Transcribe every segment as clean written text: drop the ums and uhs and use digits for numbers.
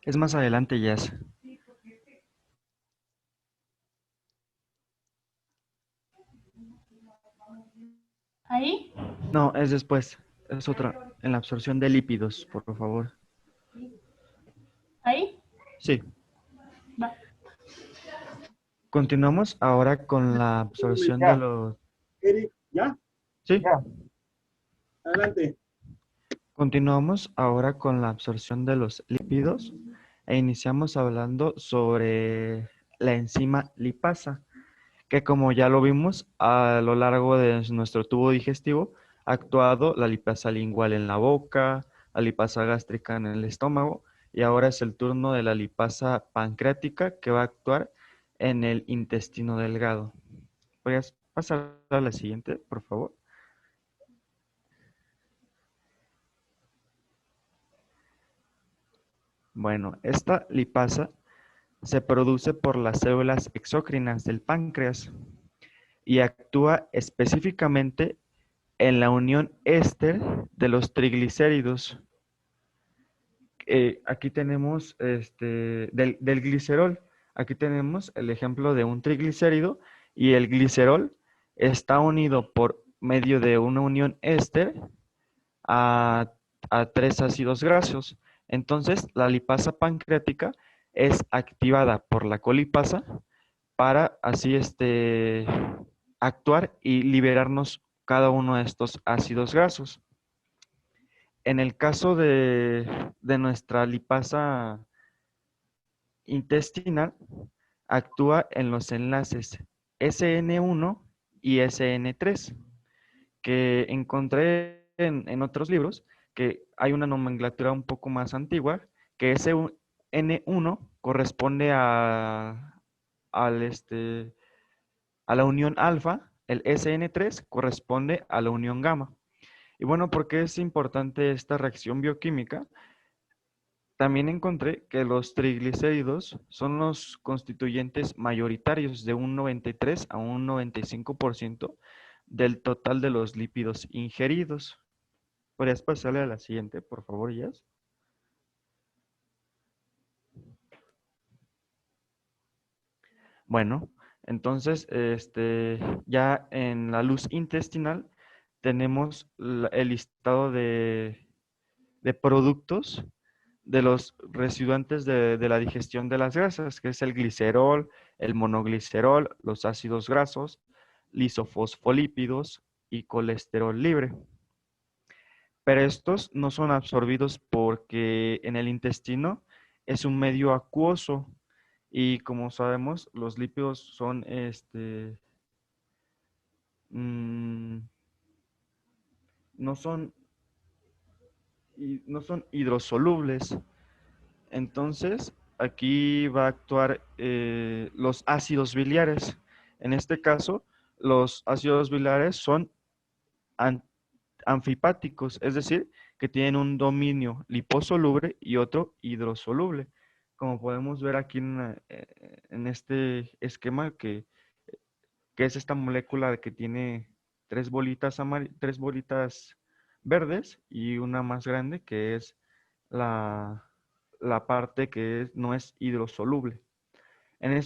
Es más adelante, Jazz. Ahí, No, es después. Es otra. En la absorción de lípidos, por favor. ahí, Sí. va. Continuamos ahora con la absorción de Ya, los... Eric, ya, Sí. ya, adelante. Continuamos ahora con la absorción de los lípidos e iniciamos hablando sobre la enzima lipasa, que como ya lo vimos a lo largo de nuestro tubo digestivo, ha actuado la lipasa lingual en la boca, la lipasa gástrica en el estómago y ahora es el turno de la lipasa pancreática que va a actuar en el intestino delgado. ¿Podrías pasar a la siguiente, por favor? Bueno, esta lipasa se produce por las células exócrinas del páncreas y actúa específicamente en la unión éster de los triglicéridos. Aquí tenemos del glicerol. Aquí tenemos el ejemplo de un triglicérido y el glicerol está unido por medio de una unión éster a, a tres ácidos grasos. Entonces, la lipasa pancreática es activada por la colipasa para así actuar y liberarnos cada uno de estos ácidos grasos. En el caso de nuestra lipasa intestinal, actúa en los enlaces SN1 y SN3, que encontré en otros libros, que hay una nomenclatura un poco más antigua, que SN1 corresponde al a la unión alfa, el SN3 corresponde a la unión gamma. Y bueno, ¿por qué es importante esta reacción bioquímica? También encontré que los triglicéridos son los constituyentes mayoritarios de un 93 a un 95% del total de los lípidos ingeridos. ¿Podrías pasarle a la siguiente, por favor, Jess? Bueno, entonces, ya en la luz intestinal tenemos el listado de productos de los residuantes de la digestión de las grasas, que es el glicerol, el monoglicerol, los ácidos grasos, lisofosfolípidos y colesterol libre. Pero estos no son absorbidos porque en el intestino es un medio acuoso y como sabemos, los lípidos son mm, no son, no son hidrosolubles. Entonces, aquí va a actuar los ácidos biliares. En este caso, los ácidos biliares son an- anfipáticos, es decir, que tienen un dominio liposoluble y otro hidrosoluble. Como podemos ver aquí en este esquema que es esta molécula que tiene tres bolitas verdes y una más grande que es la, la parte que no es hidrosoluble. En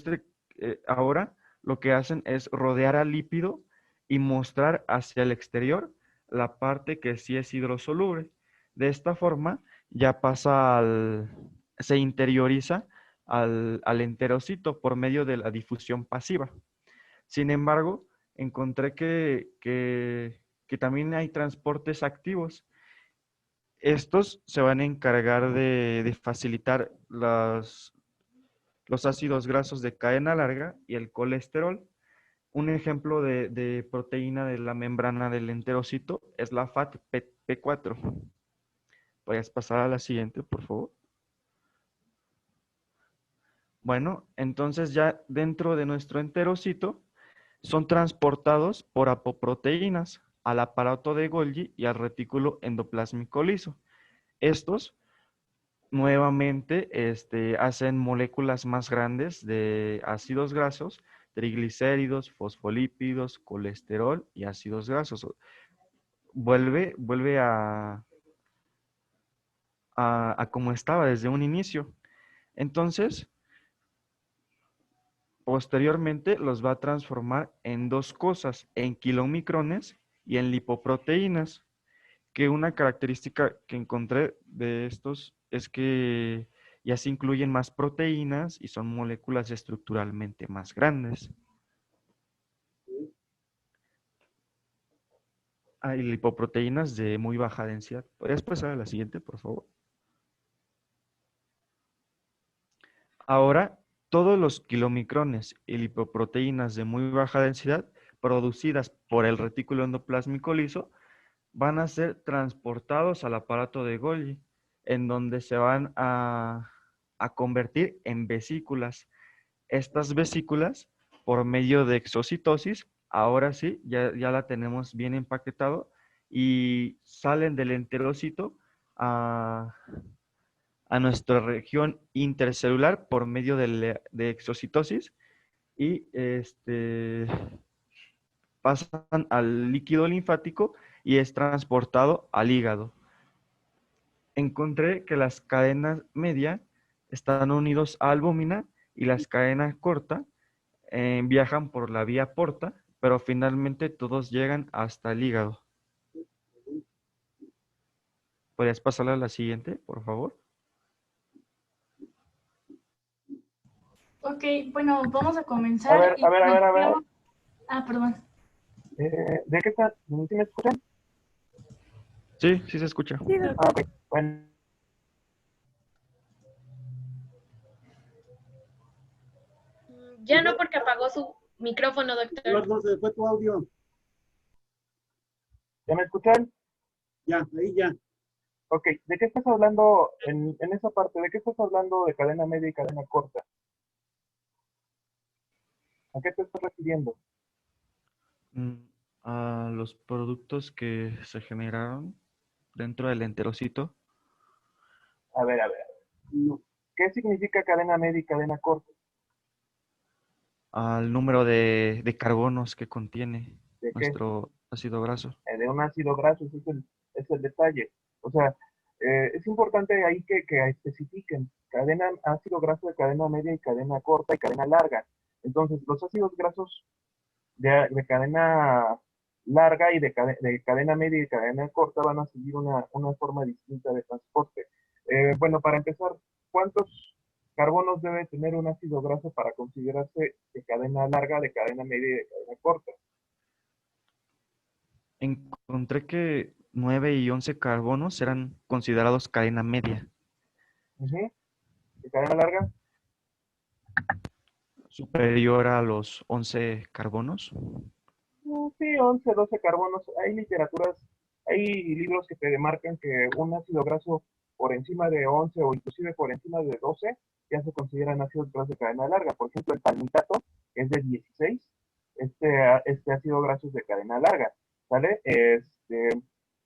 ahora lo que hacen es rodear al lípido y mostrar hacia el exterior la parte que sí es hidrosoluble. De esta forma ya se interioriza al enterocito por medio de la difusión pasiva. Sin embargo, encontré que también hay transportes activos. Estos se van a encargar de facilitar los ácidos grasos de cadena larga y el colesterol. Un ejemplo de proteína de la membrana del enterocito es la FATP4. ¿Puedes pasar a la siguiente, por favor? Bueno, entonces ya dentro de nuestro enterocito son transportados por apoproteínas al aparato de Golgi y al retículo endoplásmico liso. Estos nuevamente hacen moléculas más grandes de ácidos grasos, triglicéridos, fosfolípidos, colesterol y ácidos grasos. Vuelve a como estaba desde un inicio. Entonces, posteriormente los va a transformar en dos cosas, en kilomicrones y en lipoproteínas, que una característica que encontré de estos es que ya se incluyen más proteínas y son moléculas estructuralmente más grandes. Hay lipoproteínas de muy baja densidad. ¿Podrías pasar a la siguiente, por favor? Ahora, todos los kilomicrones y lipoproteínas de muy baja densidad producidas por el retículo endoplásmico liso van a ser transportados al aparato de Golgi, en donde se van a convertir en vesículas. Estas vesículas, por medio de exocitosis, ahora sí, ya la tenemos bien empaquetado y salen del enterocito a nuestra región intercelular por medio de exocitosis y pasan al líquido linfático y es transportado al hígado. Encontré que las cadenas media están unidos a albúmina y las cadenas corta viajan por la vía porta, pero finalmente todos llegan hasta el hígado. ¿Podrías pasarle a la siguiente, por favor? Ok, bueno, vamos a comenzar. A ver. Ah, perdón. ¿De qué está? ¿Sí me escuchan? Sí, sí se escucha. Ah, ok. Bueno, Ya no, porque apagó su micrófono, doctor. No se fue tu audio. ¿ya me escuchan? Ya, ahí ya. Ok, ¿de qué estás hablando en esa parte? ¿De qué estás hablando de cadena media y cadena corta? ¿A qué te estás refiriendo? A los productos que se generaron dentro del enterocito. A ver. No. ¿Qué significa cadena media y cadena corta? Al número de carbonos que contiene ¿De qué? nuestro ácido graso. De un ácido graso, ese es el detalle. O sea, es importante ahí que especifiquen ácido graso de cadena media y cadena corta y cadena larga. Entonces, los ácidos grasos de cadena larga y de cadena media y cadena corta van a seguir una forma distinta de transporte. Bueno, para empezar, ¿cuántos carbonos debe tener un ácido graso para considerarse de cadena larga, de cadena media y de cadena corta? Encontré que 9 y 11 carbonos eran considerados cadena media, Ujú. ¿De cadena larga? superior a los 11 carbonos. Sí, 11, 12 carbonos. Hay literaturas, hay libros que te demarcan que un ácido graso por encima de 11 o inclusive por encima de 12 ya se consideran ácidos grasos de cadena larga. Por ejemplo, el palmitato es de 16, este ácido graso es de cadena larga, ¿vale?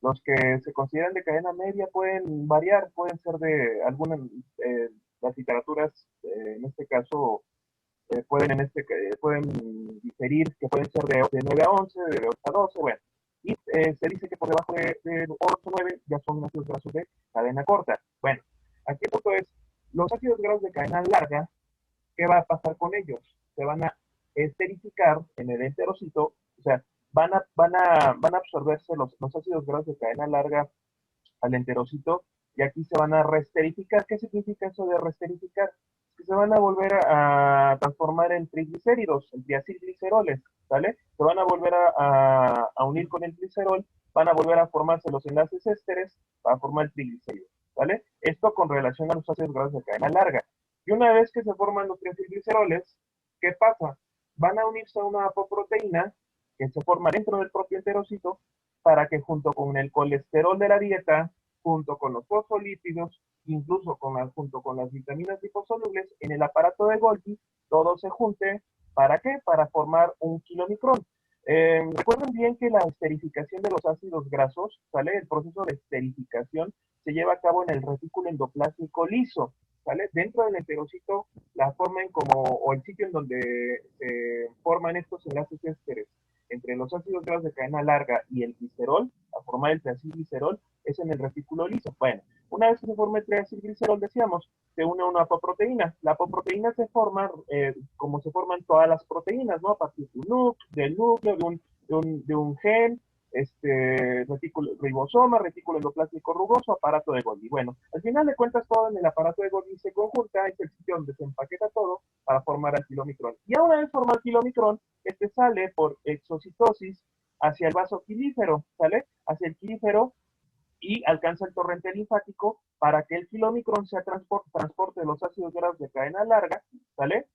Los que se consideran de cadena media pueden variar, pueden ser de algunas, las literaturas, en este caso, pueden diferir, que pueden ser de 9 a 11, de 8 a 12, bueno. Y se dice que por debajo de 8 o 9 ya son ácidos grasos de cadena corta. Bueno, aquí el punto es, los ácidos grasos de cadena larga, ¿qué va a pasar con ellos? Se van a esterificar en el enterocito, o sea, van a absorberse los ácidos grasos de cadena larga al enterocito y aquí se van a reesterificar. ¿Qué significa eso de reesterificar? Que se van a volver a transformar en triglicéridos, en triacilgliceroles, ¿vale? Se van a volver a unir con el glicerol, van a volver a formarse los enlaces ésteres para formar el triglicérido, ¿vale? Esto con relación a los ácidos grasos de cadena larga. Y una vez que se forman los triacilgliceroles, ¿qué pasa? Van a unirse a una apoproteína que se forma dentro del propio enterocito para que junto con el colesterol de la dieta, junto con los fosfolípidos, incluso junto con las vitaminas liposolubles, en el aparato de Golgi, todo se junte. ¿Para qué? Para formar un kilomicrón. Recuerden bien que la esterificación de los ácidos grasos, ¿sale? El proceso de esterificación se lleva a cabo en el retículo endoplásmico liso, ¿sale? Dentro del enterocito, la forma o el sitio en donde se forman estos enlaces ésteres entre los ácidos grasos de cadena larga y el glicerol, a formar el triacilglicerol, es en el retículo liso. Bueno, una vez que se forma el triacilglicerol, decíamos, se une una apoproteína. La apoproteína se forma como se forman todas las proteínas, ¿no? A partir del núcleo, de un gen, retículo, ribosoma, retículo endoplásmico rugoso, aparato de Golgi. Bueno, al final de cuentas todo en el aparato de Golgi se conjunta, es el sitio donde se empaqueta todo para formar el kilomicrón. Y ahora vez formar el kilomicrón, sale por exocitosis hacia el vaso quilífero, ¿sale? Hacia el quilífero y alcanza el torrente linfático para que el kilomicrón sea transporte de los ácidos grasos de cadena larga, ¿sale?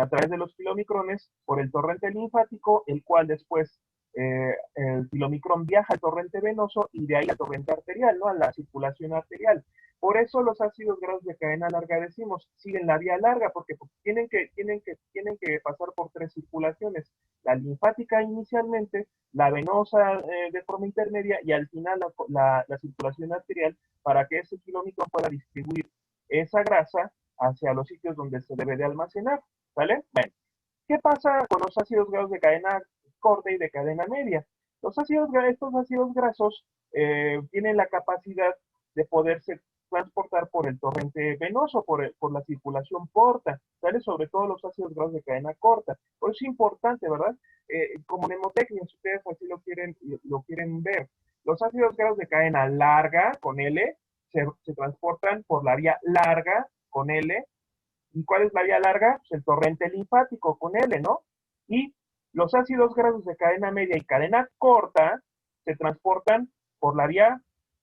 A través de los kilomicrones por el torrente linfático, el cual después el kilomicrón viaja al torrente venoso y de ahí al torrente arterial, ¿no? A la circulación arterial. Por eso los ácidos grasos de cadena larga, decimos, siguen la vía larga, porque tienen que pasar por 3 circulaciones. La linfática inicialmente, la venosa de forma intermedia y al final la circulación arterial para que ese kilomicrón pueda distribuir esa grasa hacia los sitios donde se debe de almacenar, ¿vale? Bueno, ¿qué pasa con los ácidos grasos de cadena corta y de cadena media? Estos ácidos grasos tienen la capacidad de poderse transportar por el torrente venoso, por la circulación porta, ¿sale? Sobre todo los ácidos grasos de cadena corta. Por eso es importante, ¿verdad? Como mnemotecnia, si ustedes así lo quieren ver. Los ácidos grasos de cadena larga, con L, se transportan por la vía larga, con L. ¿Y cuál es la vía larga? Pues el torrente linfático, con L, ¿no? Y los ácidos grasos de cadena media y cadena corta se transportan por la vía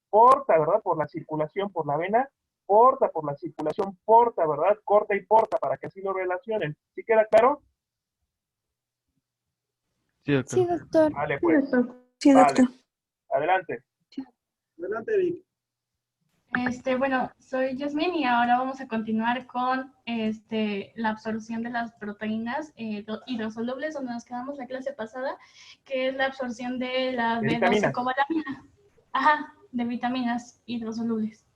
porta, ¿verdad? Por la circulación, por la vena porta, por la circulación porta, ¿verdad? Corta y porta, para que así lo relacionen. ¿Sí queda claro? Sí, doctor. Sí, doctor. Vale, pues. Sí, doctor. Vale. Adelante. Adelante, Vic. Bueno, soy Yasmin y ahora vamos a continuar con la absorción de las proteínas hidrosolubles, donde nos quedamos la clase pasada, que es la absorción de la B12-cobalamina. Ajá, de vitaminas hidrosolubles.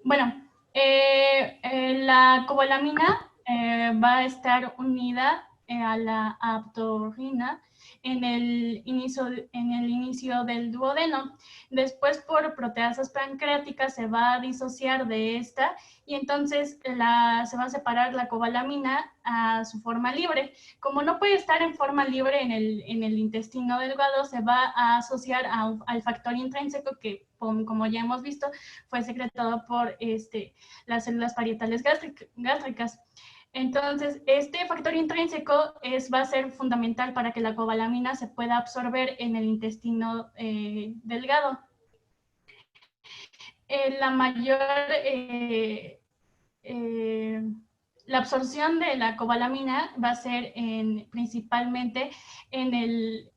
Bueno, la cobalamina va a estar unida a la aptorrina en el inicio del duodeno. Después, por proteasas pancreáticas, se va a disociar de esta y entonces se va a separar la cobalamina a su forma libre. Como no puede estar en forma libre en el intestino delgado, se va a asociar al factor intrínseco que, como ya hemos visto, fue secretado por las células parietales gástricas. Entonces, este factor intrínseco va a ser fundamental para que la cobalamina se pueda absorber en el intestino delgado. La absorción de la cobalamina va a ser principalmente en el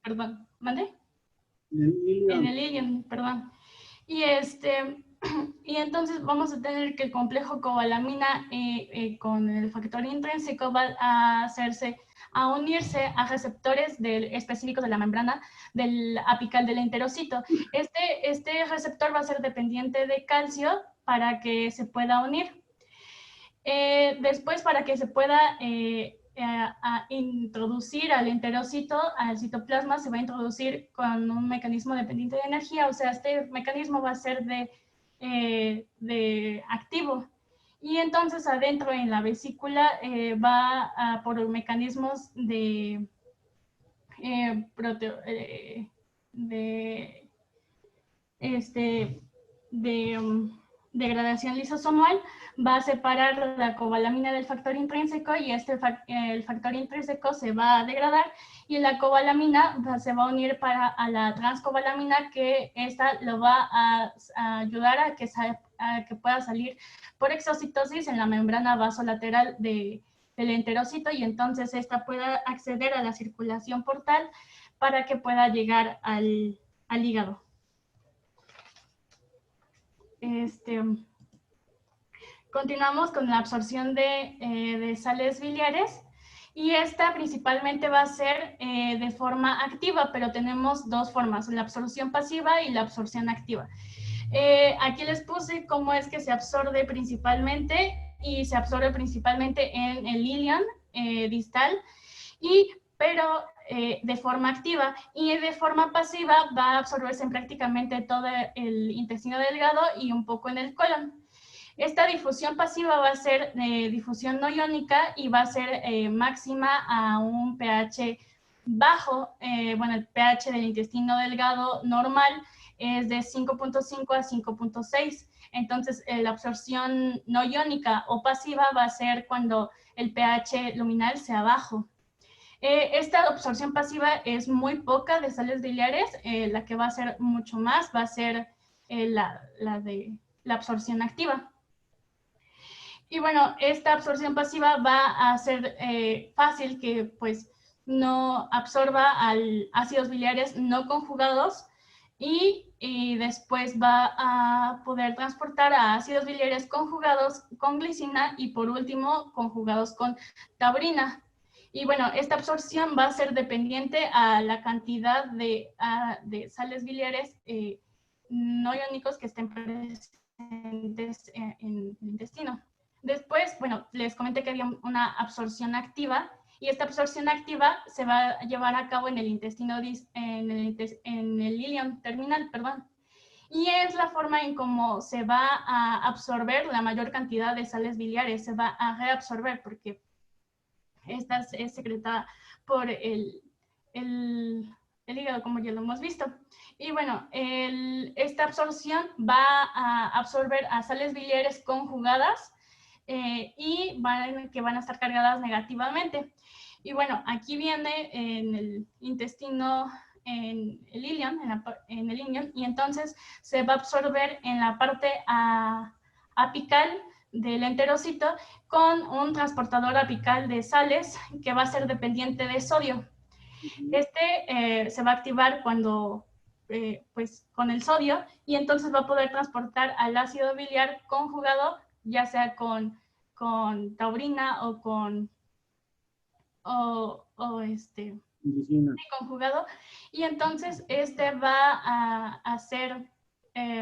perdón, ¿mande? En el ilion, perdón. Y entonces vamos a tener que el complejo cobalamina con el factor intrínseco va a unirse a receptores específicos de la membrana del apical del enterocito. Este receptor va a ser dependiente de calcio para que se pueda unir. Después, para que se pueda introducir al enterocito, al citoplasma, se va a introducir con un mecanismo dependiente de energía, o sea, este mecanismo va a ser de activo. Y entonces adentro en la vesícula va por mecanismos de degradación lisosomal, va a separar la cobalamina del factor intrínseco y el factor intrínseco se va a degradar y la cobalamina se va a unir a la transcobalamina, que esta lo va a ayudar a que pueda salir por exocitosis en la membrana vasolateral del enterocito y entonces esta pueda acceder a la circulación portal para que pueda llegar al hígado. Continuamos con la absorción de sales biliares y esta principalmente va a ser de forma activa, pero tenemos dos formas, la absorción pasiva y la absorción activa. Aquí les puse cómo es que se absorbe principalmente y se absorbe principalmente en el ilion, distal, pero de forma activa, y de forma pasiva va a absorberse en prácticamente todo el intestino delgado y un poco en el colon. Esta difusión pasiva va a ser difusión no iónica y va a ser máxima a un pH bajo. Bueno, el pH del intestino delgado normal es de 5.5 a 5.6. Entonces, la absorción no iónica o pasiva va a ser cuando el pH luminal sea bajo. Esta absorción pasiva es muy poca de sales biliares. La que va a ser mucho más va a ser la absorción activa. Y bueno, esta absorción pasiva va a ser fácil que pues no absorba ácidos biliares no conjugados y después va a poder transportar a ácidos biliares conjugados con glicina y por último conjugados con taurina. Y bueno, esta absorción va a ser dependiente a la cantidad de sales biliares no iónicos que estén presentes en el intestino. Después, bueno, les comenté que había una absorción activa y esta absorción activa se va a llevar a cabo en el intestino, en el ilion terminal, perdón. Y es la forma en cómo se va a absorber la mayor cantidad de sales biliares, se va a reabsorber porque esta es secretada por el hígado, como ya lo hemos visto. Y bueno, esta absorción va a absorber a sales biliares conjugadas y que van a estar cargadas negativamente. Y bueno, aquí viene en el intestino, en el ilion, en el ilion, y entonces se va a absorber en la parte apical del enterocito con un transportador apical de sales que va a ser dependiente de sodio. Este se va a activar cuando, pues, con el sodio y entonces va a poder transportar al ácido biliar conjugado, ya sea con taurina o con conjugado, y entonces este va a hacer,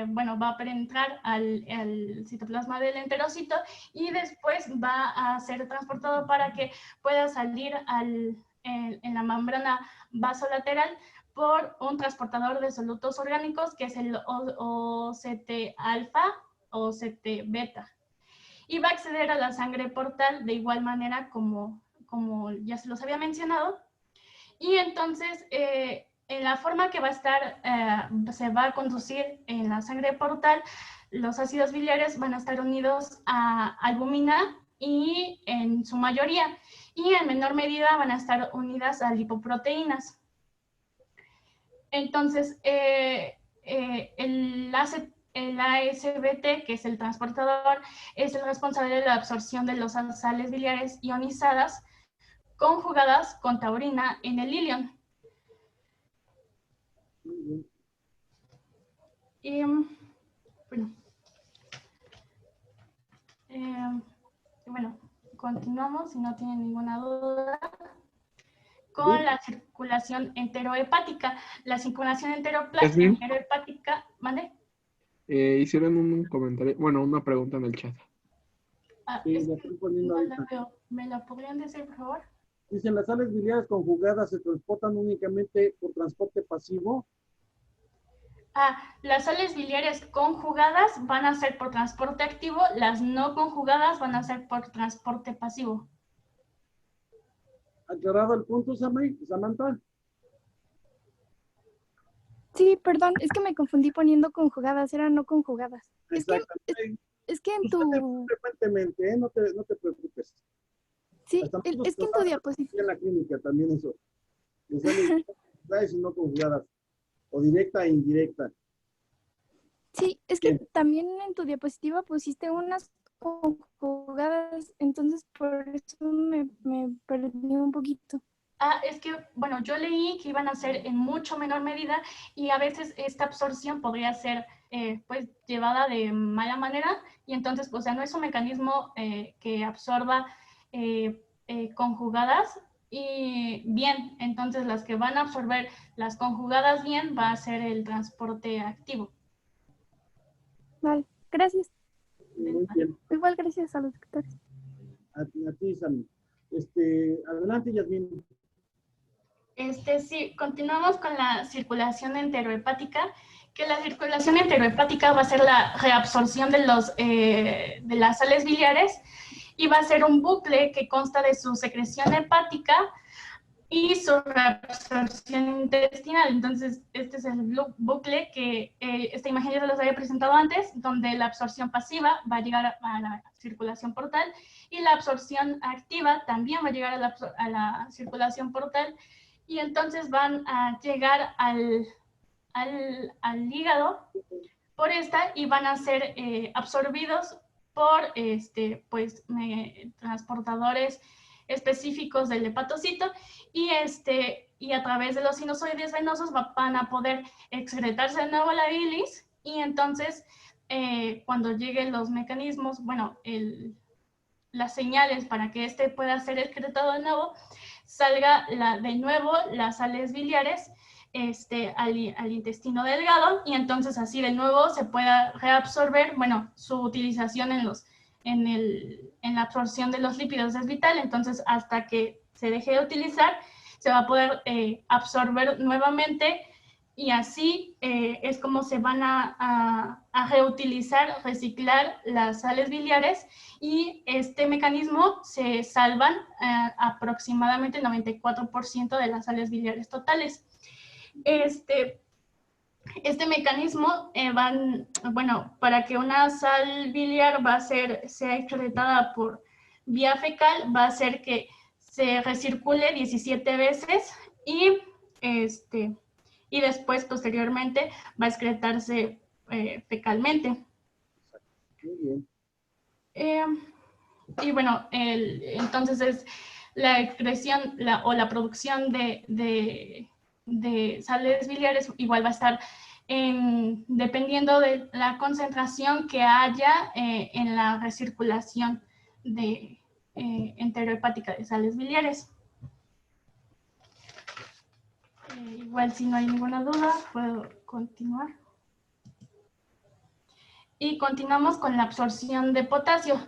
bueno, va a penetrar al citoplasma del enterocito y después va a ser transportado para que pueda salir en la membrana vasolateral por un transportador de solutos orgánicos que es el OCT-alfa o OCT-beta. Y va a acceder a la sangre portal de igual manera como ya se los había mencionado. Y entonces, en la forma que va a estar, se va a conducir en la sangre portal, los ácidos biliares van a estar unidos a albúmina y en su mayoría, y en menor medida van a estar unidas a lipoproteínas. Entonces, el ASBT, que es el transportador, es el responsable de la absorción de las sales biliares ionizadas conjugadas con taurina en el ilion. Y bueno, continuamos si no tienen ninguna duda con la circulación enterohepática. La circulación enterohepática, ¿vale? Hicieron un comentario, bueno, una pregunta en el chat. Sí, la estoy poniendo ahorita. ¿Me la podrían decir, por favor? Dicen, las sales biliares conjugadas se transportan únicamente por transporte pasivo. Las sales biliares conjugadas van a ser por transporte activo, las no conjugadas van a ser por transporte pasivo. ¿Aclarado el punto, Samantha? Sí, perdón, es que me confundí poniendo conjugadas, eran no conjugadas. Exactamente. Es que en tu... Frecuentemente, ¿eh? No te preocupes. Sí, es que en tu diapositiva... En la clínica también eso. De sales conjugadas y no conjugadas. O directa e indirecta. Sí, es que también en tu diapositiva pusiste unas conjugadas, entonces por eso me perdí un poquito. Es que, bueno, yo leí que iban a ser en mucho menor medida y a veces esta absorción podría ser, pues, llevada de mala manera y entonces, pues, no es un mecanismo que absorba conjugadas y bien. Entonces, las que van a absorber las conjugadas bien va a ser el transporte activo. Vale, gracias. Muy bien. Igual gracias a los doctores. A ti, Sammy. Adelante, Yasmín. Sí, continuamos con la circulación enterohepática, que la circulación enterohepática va a ser la reabsorción de las sales biliares y va a ser un bucle que consta de su secreción hepática y su reabsorción intestinal. Entonces, este es el bucle que esta imagen ya se los había presentado antes, donde la absorción pasiva va a llegar a la circulación portal y la absorción activa también va a llegar a la circulación portal, y entonces van a llegar al hígado por esta y van a ser absorbidos por transportadores específicos del hepatocito, y a través de los sinusoides venosos van a poder excretarse de nuevo la bilis, y entonces cuando lleguen los mecanismos, las señales para que pueda ser excretado de nuevo, salga de nuevo las sales biliares al intestino delgado, y entonces así de nuevo se pueda reabsorber. Su utilización en la absorción de los lípidos es vital, entonces hasta que se deje de utilizar se va a poder absorber nuevamente, y así es como se van a reutilizar, reciclar las sales biliares, y este mecanismo se salvan aproximadamente el 94% de las sales biliares totales. Este mecanismo para que una sal biliar sea excretada por vía fecal, va a hacer que se recircule 17 veces y después, posteriormente, va a excretarse fecalmente. Muy bien. Entonces es la excreción o la producción de sales biliares igual va a estar dependiendo de la concentración que haya en la recirculación enterohepática de sales biliares. Igual, si no hay ninguna duda, puedo continuar. Y continuamos con la absorción de potasio.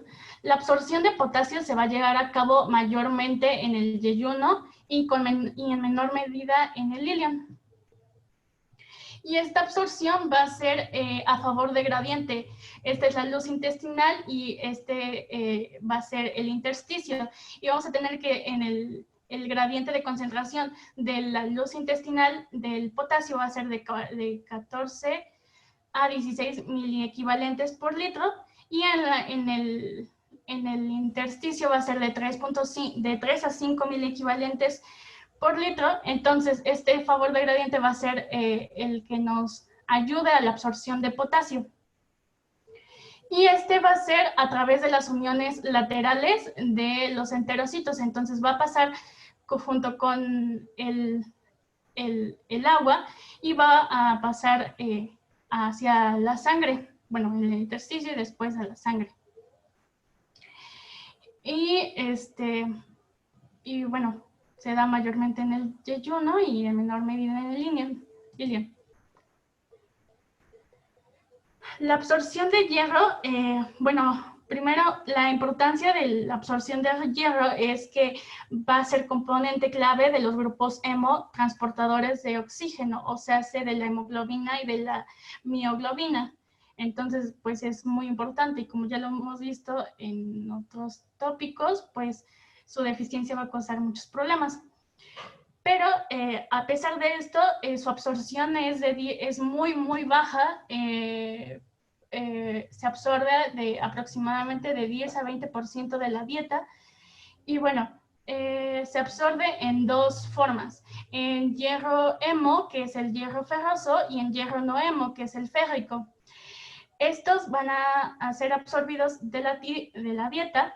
La absorción de potasio se va a llevar a cabo mayormente en el yeyuno y en menor medida en el ilion. Y esta absorción va a ser a favor de gradiente. Esta es la luz intestinal y va a ser el intersticio. Y vamos a tener que en el gradiente de concentración de la luz intestinal del potasio va a ser de 14 a 16 miliequivalentes por litro, y en el intersticio va a ser de 3 a 5 miliequivalentes por litro. Entonces, este favor de gradiente va a ser el que nos ayude a la absorción de potasio. Y va a ser a través de las uniones laterales de los enterocitos. Entonces, va a pasar junto con el agua y va a pasar hacia la sangre, en el intersticio y después a la sangre. Y se da mayormente en el yeyuno y en menor medida en el ilion. La absorción de hierro, primero, la importancia de la absorción de hierro es que va a ser componente clave de los grupos hemo transportadores de oxígeno, o sea, de la hemoglobina y de la mioglobina. Entonces, pues es muy importante, y como ya lo hemos visto en otros tópicos, pues su deficiencia va a causar muchos problemas. Pero a pesar de esto, su absorción es muy, muy baja. Se absorbe aproximadamente de 10 a 20% de la dieta. Y se absorbe en dos formas: en hierro hemo, que es el hierro ferroso, y en hierro no hemo, que es el férrico. Estos van a ser absorbidos de la dieta,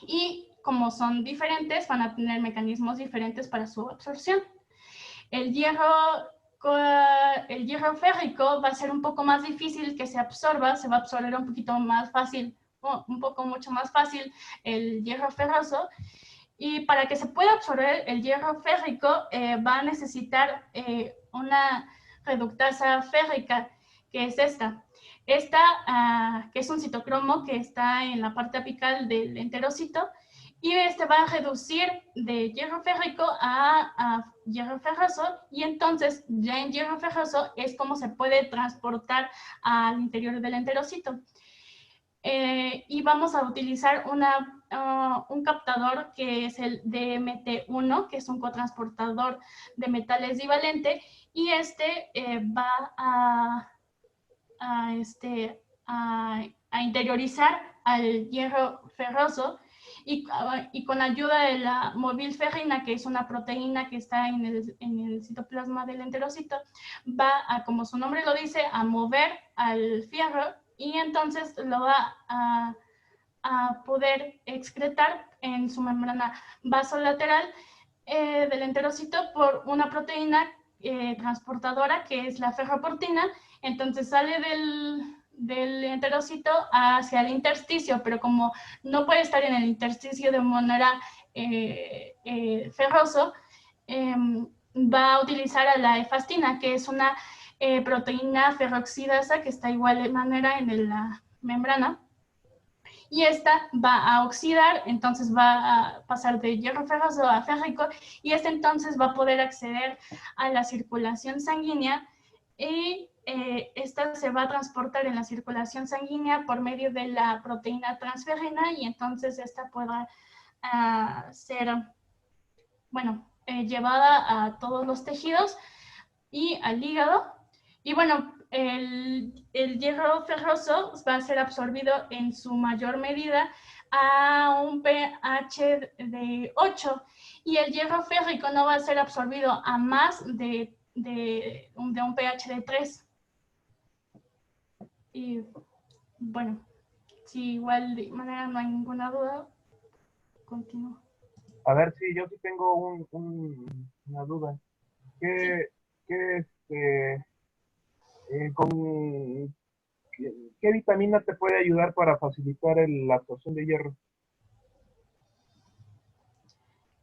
y como son diferentes, van a tener mecanismos diferentes para su absorción. El hierro férrico va a ser un poco más difícil que se absorba, se va a absorber un poquito más fácil, mucho más fácil el hierro ferroso. Y para que se pueda absorber el hierro férrico, va a necesitar una reductasa férrica, que es esta. Que es un citocromo que está en la parte apical del enterocito, y este va a reducir de hierro férrico a hierro ferroso, y entonces ya en hierro ferroso es como se puede transportar al interior del enterocito. Y vamos a utilizar un captador que es el DMT1, que es un cotransportador de metales divalente, y este va a interiorizar al hierro ferroso, y con ayuda de la movilferrina, que es una proteína que está en el citoplasma del enterocito, va a, como su nombre lo dice, a mover al fierro, y entonces lo va a poder excretar en su membrana vasolateral del enterocito por una proteína transportadora que es la ferroportina. Entonces sale del enterocito hacia el intersticio, pero como no puede estar en el intersticio de manera ferroso, va a utilizar a la efastina, que es una proteína ferroxidasa que está igual de manera en la membrana, y esta va a oxidar, entonces va a pasar de hierro ferroso a férrico, y este entonces va a poder acceder a la circulación sanguínea, y esta se va a transportar en la circulación sanguínea por medio de la proteína transferrina, y entonces esta podrá ser, bueno, llevada a todos los tejidos y al hígado. Y bueno, el hierro ferroso va a ser absorbido en su mayor medida a un pH de 8, y el hierro férrico no va a ser absorbido a más de un pH de 3. Y bueno, si igual de manera no hay ninguna duda, continúo. A ver, sí, yo sí tengo una duda. Sí. ¿Con qué vitamina te puede ayudar para facilitar la absorción de hierro?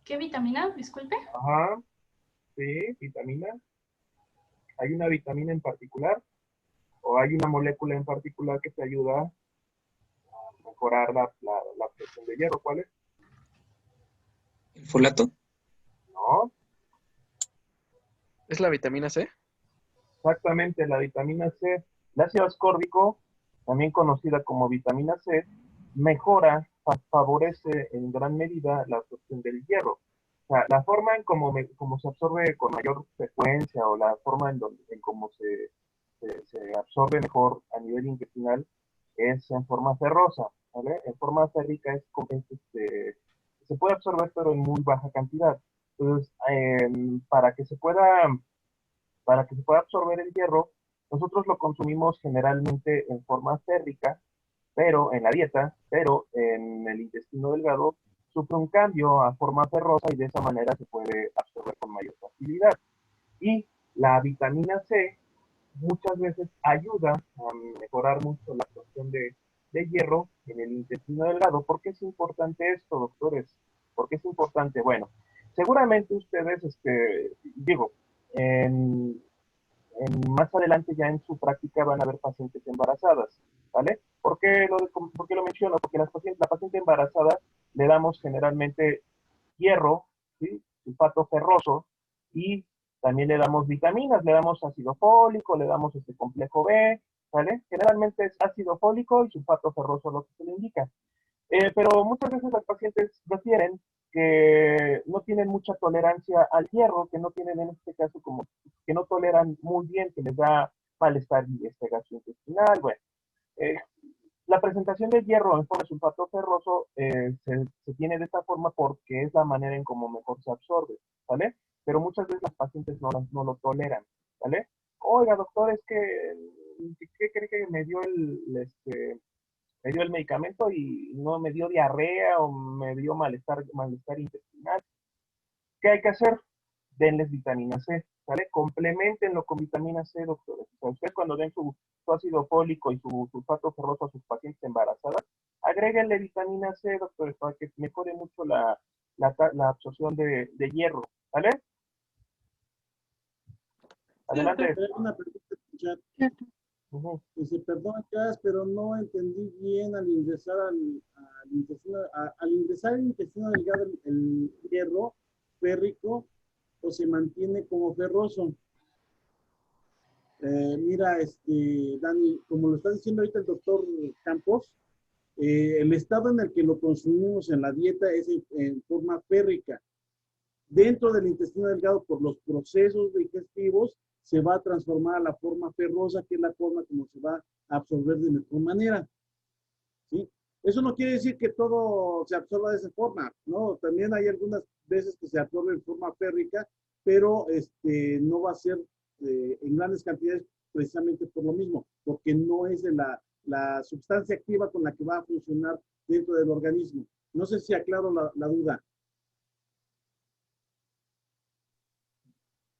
¿Qué vitamina? Disculpe. Ajá, sí, vitamina. ¿Hay una vitamina en particular o hay una molécula en particular que te ayuda a mejorar la absorción de hierro? ¿Cuál es? ¿El folato? No, ¿Es la vitamina C? exactamente, la vitamina C. El ácido ascórbico, también conocida como vitamina C, mejora, favorece en gran medida la absorción del hierro. O sea, la forma en cómo se absorbe con mayor frecuencia, o la forma en cómo se absorbe mejor a nivel intestinal, es en forma ferrosa, ¿vale? En forma férrica se puede absorber, pero en muy baja cantidad. Entonces, para que se pueda absorber el hierro, nosotros lo consumimos generalmente en forma férrica, pero en la dieta, pero en el intestino delgado sufre un cambio a forma ferrosa, y de esa manera se puede absorber con mayor facilidad. Y la vitamina C muchas veces ayuda a mejorar mucho la absorción de hierro en el intestino delgado. ¿Por qué es importante esto, doctores? ¿Por qué es importante? Bueno, seguramente ustedes, digo, en, más adelante ya en su práctica van a ver pacientes embarazadas, ¿vale? ¿Por qué lo menciono? Porque la paciente embarazada le damos generalmente hierro, ¿sí? Sulfato ferroso, y también le damos vitaminas, le damos ácido fólico, le damos este complejo B, ¿vale? Generalmente es ácido fólico y sulfato ferroso lo que se le indica. Pero muchas veces las pacientes refieren que no tienen mucha tolerancia al hierro, que no tienen en este caso como que no toleran muy bien, que les da malestar gastrointestinal. Bueno, eh, la presentación del hierro en forma de sulfato ferroso se tiene de esta forma porque es la manera en cómo mejor se absorbe, ¿vale? Pero muchas veces las pacientes no lo toleran, ¿vale? Oiga, doctor, es que, ¿qué cree que me dio el medicamento y no me dio diarrea o me dio malestar intestinal? ¿Qué hay que hacer? Denles vitamina C, ¿vale? Complementenlo con vitamina C, doctores. O sea, ustedes cuando den su ácido fólico y su sulfato ferroso a sus pacientes embarazadas, agréguenle vitamina C, doctores, para que mejore mucho la absorción de hierro, ¿vale? Sí, doctor, Adelante. hay una pregunta en el chat. Dice, perdón, Jazz, pero no entendí bien al ingresar al al ingresar al intestino delgado el hierro férrico, pues se mantiene como ferroso. Mira, Dani, como lo está diciendo ahorita el doctor Campos, el estado en el que lo consumimos en la dieta es en forma férrica. Dentro del intestino delgado, por los procesos digestivos, se va a transformar a la forma ferrosa, que es la forma como se va a absorber de mejor manera. ¿Sí? Eso no quiere decir que todo se absorba de esa forma, ¿no? También hay algunas veces que se absorbe en forma férrica, pero no va a ser en grandes cantidades precisamente por lo mismo, porque no es de la sustancia activa con la que va a funcionar dentro del organismo. No sé si aclaro la duda.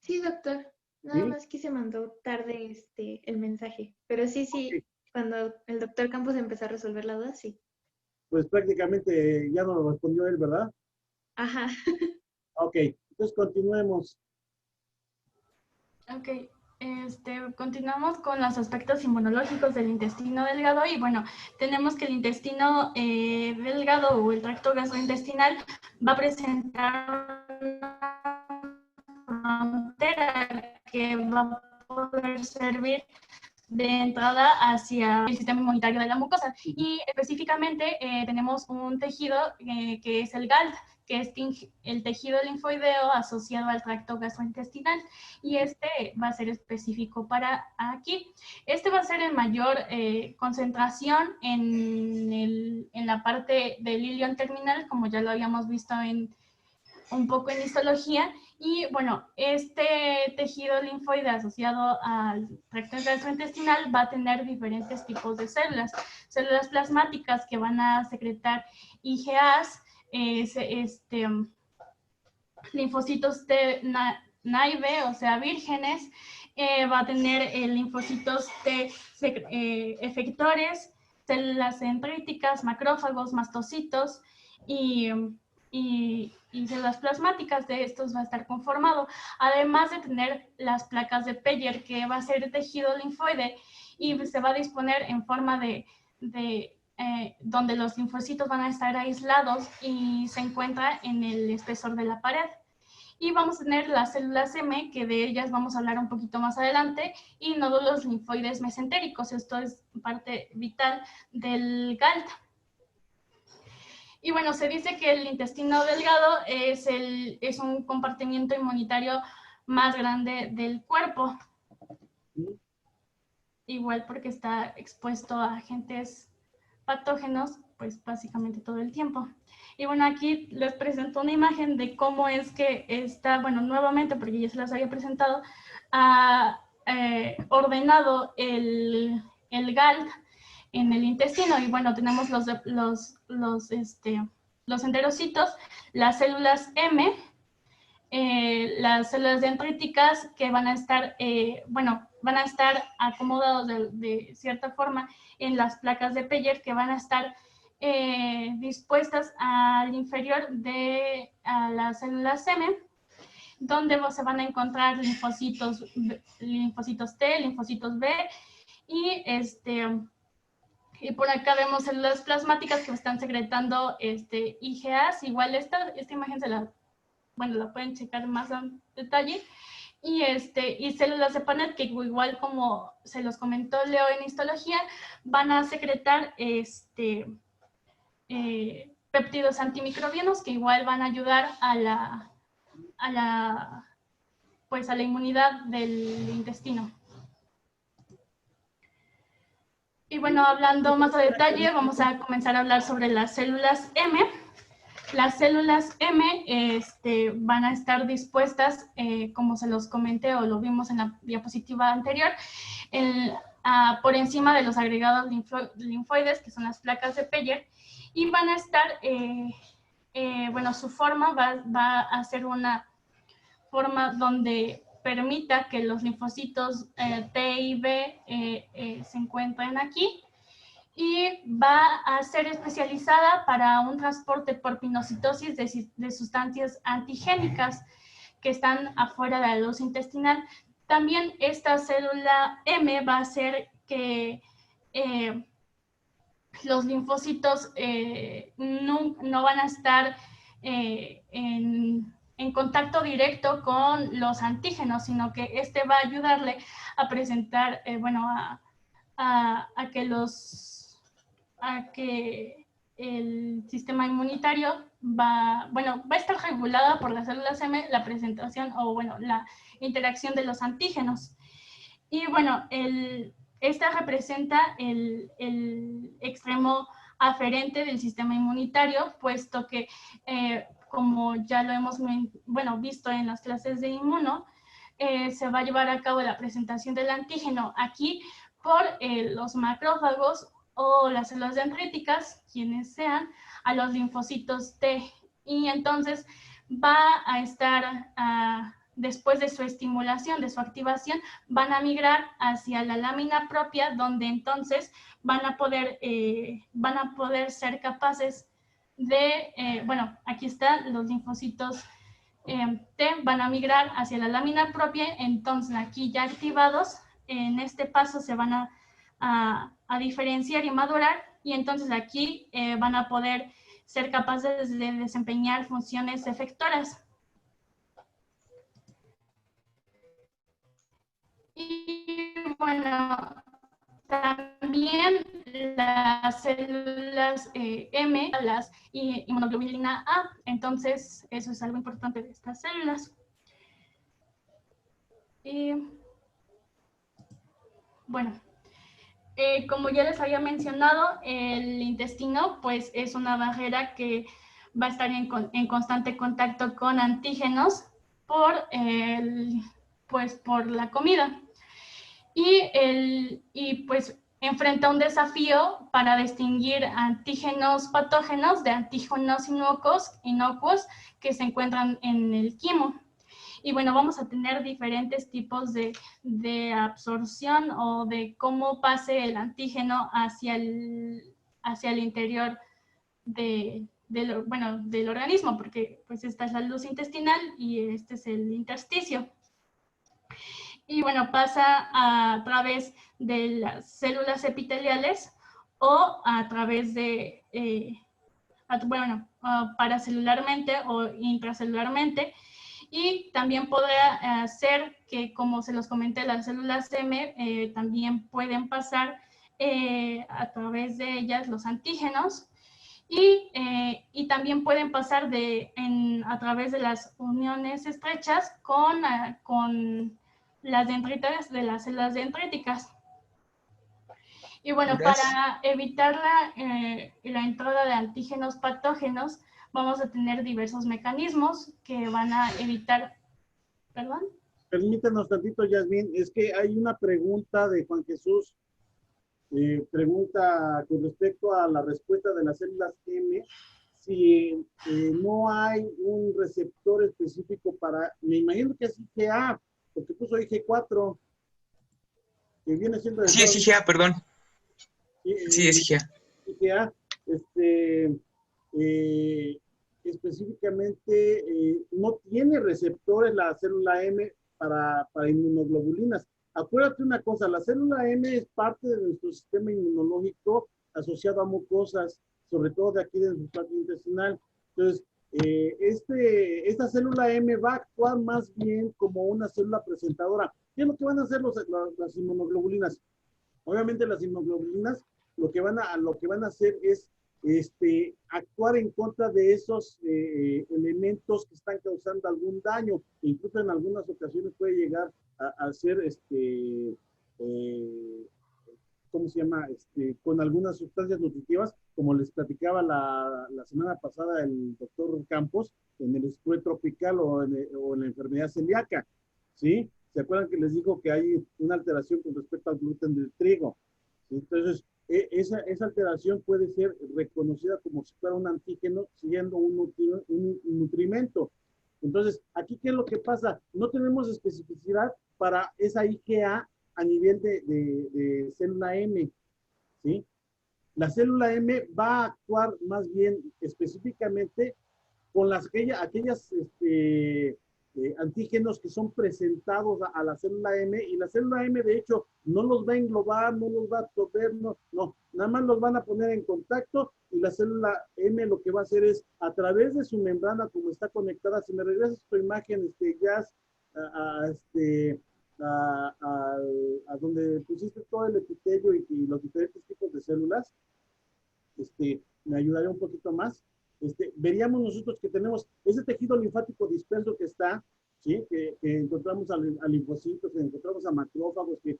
Sí, doctor. Nada más que se mandó tarde el mensaje. Pero sí, Okay. cuando el doctor Campos empezó a resolver la duda, sí. Pues prácticamente ya nos lo respondió él, ¿verdad? Ajá. Ok, entonces continuemos. Ok, continuamos con los aspectos inmunológicos del intestino delgado y bueno, tenemos que el intestino delgado o el tracto gastrointestinal va a presentar una frontera que va a poder servir de entrada hacia el sistema inmunitario de la mucosa y específicamente tenemos un tejido que es el GALT, que es el tejido linfoideo asociado al tracto gastrointestinal y va a ser específico para aquí. Va a ser en mayor concentración en la parte del ilion terminal, como ya lo habíamos visto un poco en histología. Y bueno, este tejido linfoide asociado al tracto gastrointestinal va a tener diferentes tipos de células. Células plasmáticas que van a secretar IgAs, linfocitos T naive, o sea, vírgenes, va a tener linfocitos T efectores, células dendríticas, macrófagos, mastocitos y células plasmáticas. De estos va a estar conformado, además de tener las placas de Peyer, que va a ser tejido linfoide y se va a disponer en forma donde los linfocitos van a estar aislados y se encuentra en el espesor de la pared. Y vamos a tener las células M, que de ellas vamos a hablar un poquito más adelante, y nódulos linfoides mesentéricos. Esto es parte vital del GALT. Y bueno, se dice que el intestino delgado es un compartimiento inmunitario más grande del cuerpo. Igual porque está expuesto a agentes patógenos, pues básicamente todo el tiempo. Y bueno, aquí les presento una imagen de cómo es que está, bueno, nuevamente, porque ya se las había presentado, ordenado el GALT en el intestino. Y bueno, tenemos los enterocitos, las células M, las células dendríticas que van a estar, van a estar acomodados de cierta forma en las placas de Peyer, que van a estar dispuestas al inferior de las células M, donde se van a encontrar linfocitos T, linfocitos B, y por acá vemos células plasmáticas que están secretando IgAs. Igual esta imagen la pueden checar más en detalle. Y células de Paneth, que igual como se los comentó Leo en histología, van a secretar péptidos antimicrobianos que igual van a ayudar a la inmunidad del intestino. Y bueno, hablando más a detalle, vamos a comenzar a hablar sobre las células M. Las células M van a estar dispuestas, como se los comenté o lo vimos en la diapositiva anterior, por encima de los agregados linfoides, que son las placas de Peyer, y van a estar, su forma va a ser una forma donde permita que los linfocitos T y B se encuentren aquí, y va a ser especializada para un transporte por pinocitosis de sustancias antigénicas que están afuera de la luz intestinal. También esta célula M va a hacer que los linfocitos no van a estar en contacto directo con los antígenos, sino que este va a ayudarle a presentar, a que el sistema inmunitario va a estar regulada por las células M la presentación la interacción de los antígenos. Y bueno, esta representa el extremo aferente del sistema inmunitario, puesto que, como ya lo hemos visto en las clases de inmuno, se va a llevar a cabo la presentación del antígeno aquí por los macrófagos o las células dendríticas, quienes sean, a los linfocitos T. Y entonces va a estar, después de su estimulación, de su activación, van a migrar hacia la lámina propia, donde entonces van a poder ser capaces de, aquí están los linfocitos T, van a migrar hacia la lámina propia, entonces aquí ya activados, en este paso se van a diferenciar y madurar, y entonces aquí van a poder ser capaces de desempeñar funciones efectoras. Y bueno, también las células M, las inmunoglobulina A, entonces eso es algo importante de estas células. Y bueno, como ya les había mencionado, el intestino pues es una barrera que va a estar en constante contacto con antígenos por la comida. Y pues enfrenta un desafío para distinguir antígenos patógenos de antígenos inocuos que se encuentran en el quimo. Y bueno, vamos a tener diferentes tipos de absorción o de cómo pase el antígeno hacia el interior del organismo, porque pues esta es la luz intestinal y este es el intersticio. Y bueno, pasa a través de las células epiteliales o a través de, paracelularmente o intracelularmente. Y también podrá ser que, como se los comenté, las células M también pueden pasar a través de ellas los antígenos. Y también pueden pasar a través de las uniones estrechas con las dendritas de las células dendríticas. Y bueno, para evitar la entrada de antígenos patógenos, vamos a tener diversos mecanismos que van a evitar... ¿Perdón? Permítanos tantito, Yasmín, es que hay una pregunta de Juan Jesús. Pregunta con respecto a la respuesta de las células M, si no hay un receptor específico para, me imagino que es IgA, porque puso IG4, que viene siendo... Sí, es IgA, perdón. Sí, es IgA. IgA, específicamente no tiene receptores la célula M para inmunoglobulinas. Acuérdate una cosa, la célula M es parte de nuestro sistema inmunológico asociado a mucosas, sobre todo de aquí del sustrato intestinal. Entonces, esta célula M va a actuar más bien como una célula presentadora. ¿Qué es lo que van a hacer las inmunoglobulinas? Obviamente las inmunoglobulinas lo que van a hacer es actuar en contra de esos elementos que están causando algún daño. Incluso en algunas ocasiones puede llegar a ser, ¿cómo se llama? Con algunas sustancias nutritivas, como les platicaba la semana pasada el doctor Campos, en el escudo tropical o en la enfermedad celíaca, ¿sí? ¿Se acuerdan que les digo que hay una alteración con respecto al gluten del trigo? Entonces, esa alteración puede ser reconocida como si fuera un antígeno, siendo un nutrimento. Entonces, aquí, ¿qué es lo que pasa? No tenemos especificidad para esa IgA a nivel de célula M, ¿sí? La célula M va a actuar más bien específicamente con aquellas antígenos que son presentados a la célula M, y la célula M de hecho no los va a englobar, no los va a absorber, no, nada más los van a poner en contacto, y la célula M lo que va a hacer es, a través de su membrana, como está conectada, si me regresas tu imagen, Jazz, a donde pusiste todo el epitelio y los diferentes tipos de células, me ayudaría un poquito más. Veríamos nosotros que tenemos ese tejido linfático disperso que está, ¿sí? Que encontramos a linfocitos, que encontramos a macrófagos, que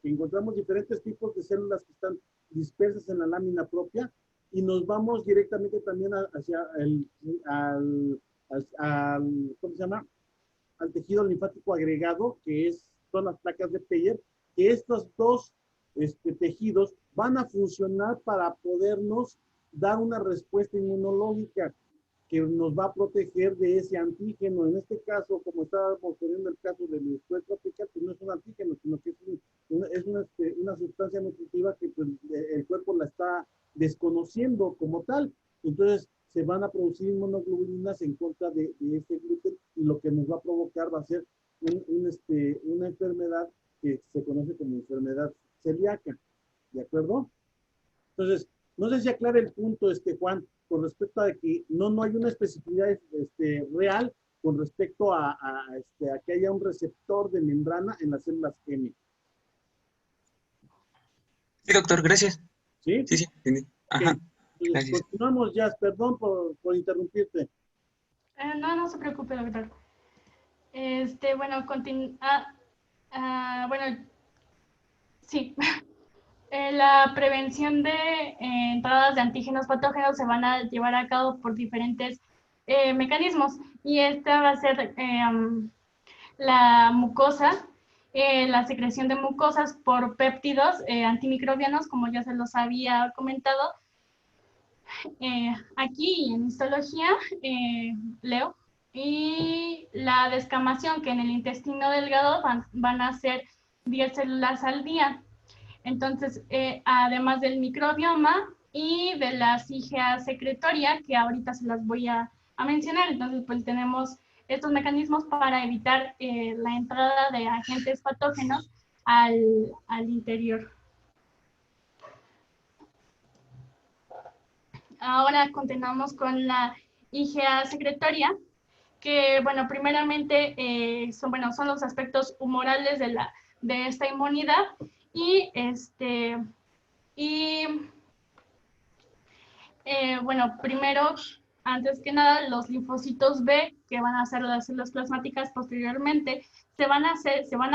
encontramos diferentes tipos de células que están dispersas en la lámina propia, y nos vamos directamente también hacia ¿cómo se llama? Al tejido linfático agregado, que son las placas de Peyer, que estos dos tejidos van a funcionar para podernos dar una respuesta inmunológica que nos va a proteger de ese antígeno. En este caso, como estábamos poniendo el caso del escuela tropical, pues no es un antígeno, sino que es una sustancia nutritiva que pues, el cuerpo la está desconociendo como tal. Entonces, se van a producir inmunoglobulinas en contra de este gluten, y lo que nos va a provocar va a ser una enfermedad que se conoce como enfermedad celíaca. ¿De acuerdo? Entonces, no sé si aclara el punto, Juan, con respecto a que no hay una especificidad real con respecto a que haya un receptor de membrana en las células M. Sí, doctor, gracias. ¿Sí? Sí, entendí. Ajá. Okay. Gracias. Continuamos, Jazz, perdón por interrumpirte. No se preocupe, doctor. Bueno, bueno, sí. La prevención de entradas de antígenos patógenos se van a llevar a cabo por diferentes mecanismos, y esta va a ser la mucosa, la secreción de mucosas por péptidos antimicrobianos, como ya se los había comentado. Aquí en histología, leo, y la descamación, que en el intestino delgado van a ser 10 células al día. Entonces, además del microbioma y de las IgA secretoria, que ahorita se las voy a mencionar, entonces pues tenemos estos mecanismos para evitar la entrada de agentes patógenos al interior. Ahora continuamos con la IgA secretoria, que, bueno, primeramente son los aspectos humorales de esta inmunidad, bueno, primero, antes que nada, los linfocitos B, que van a ser las células plasmáticas posteriormente, se van a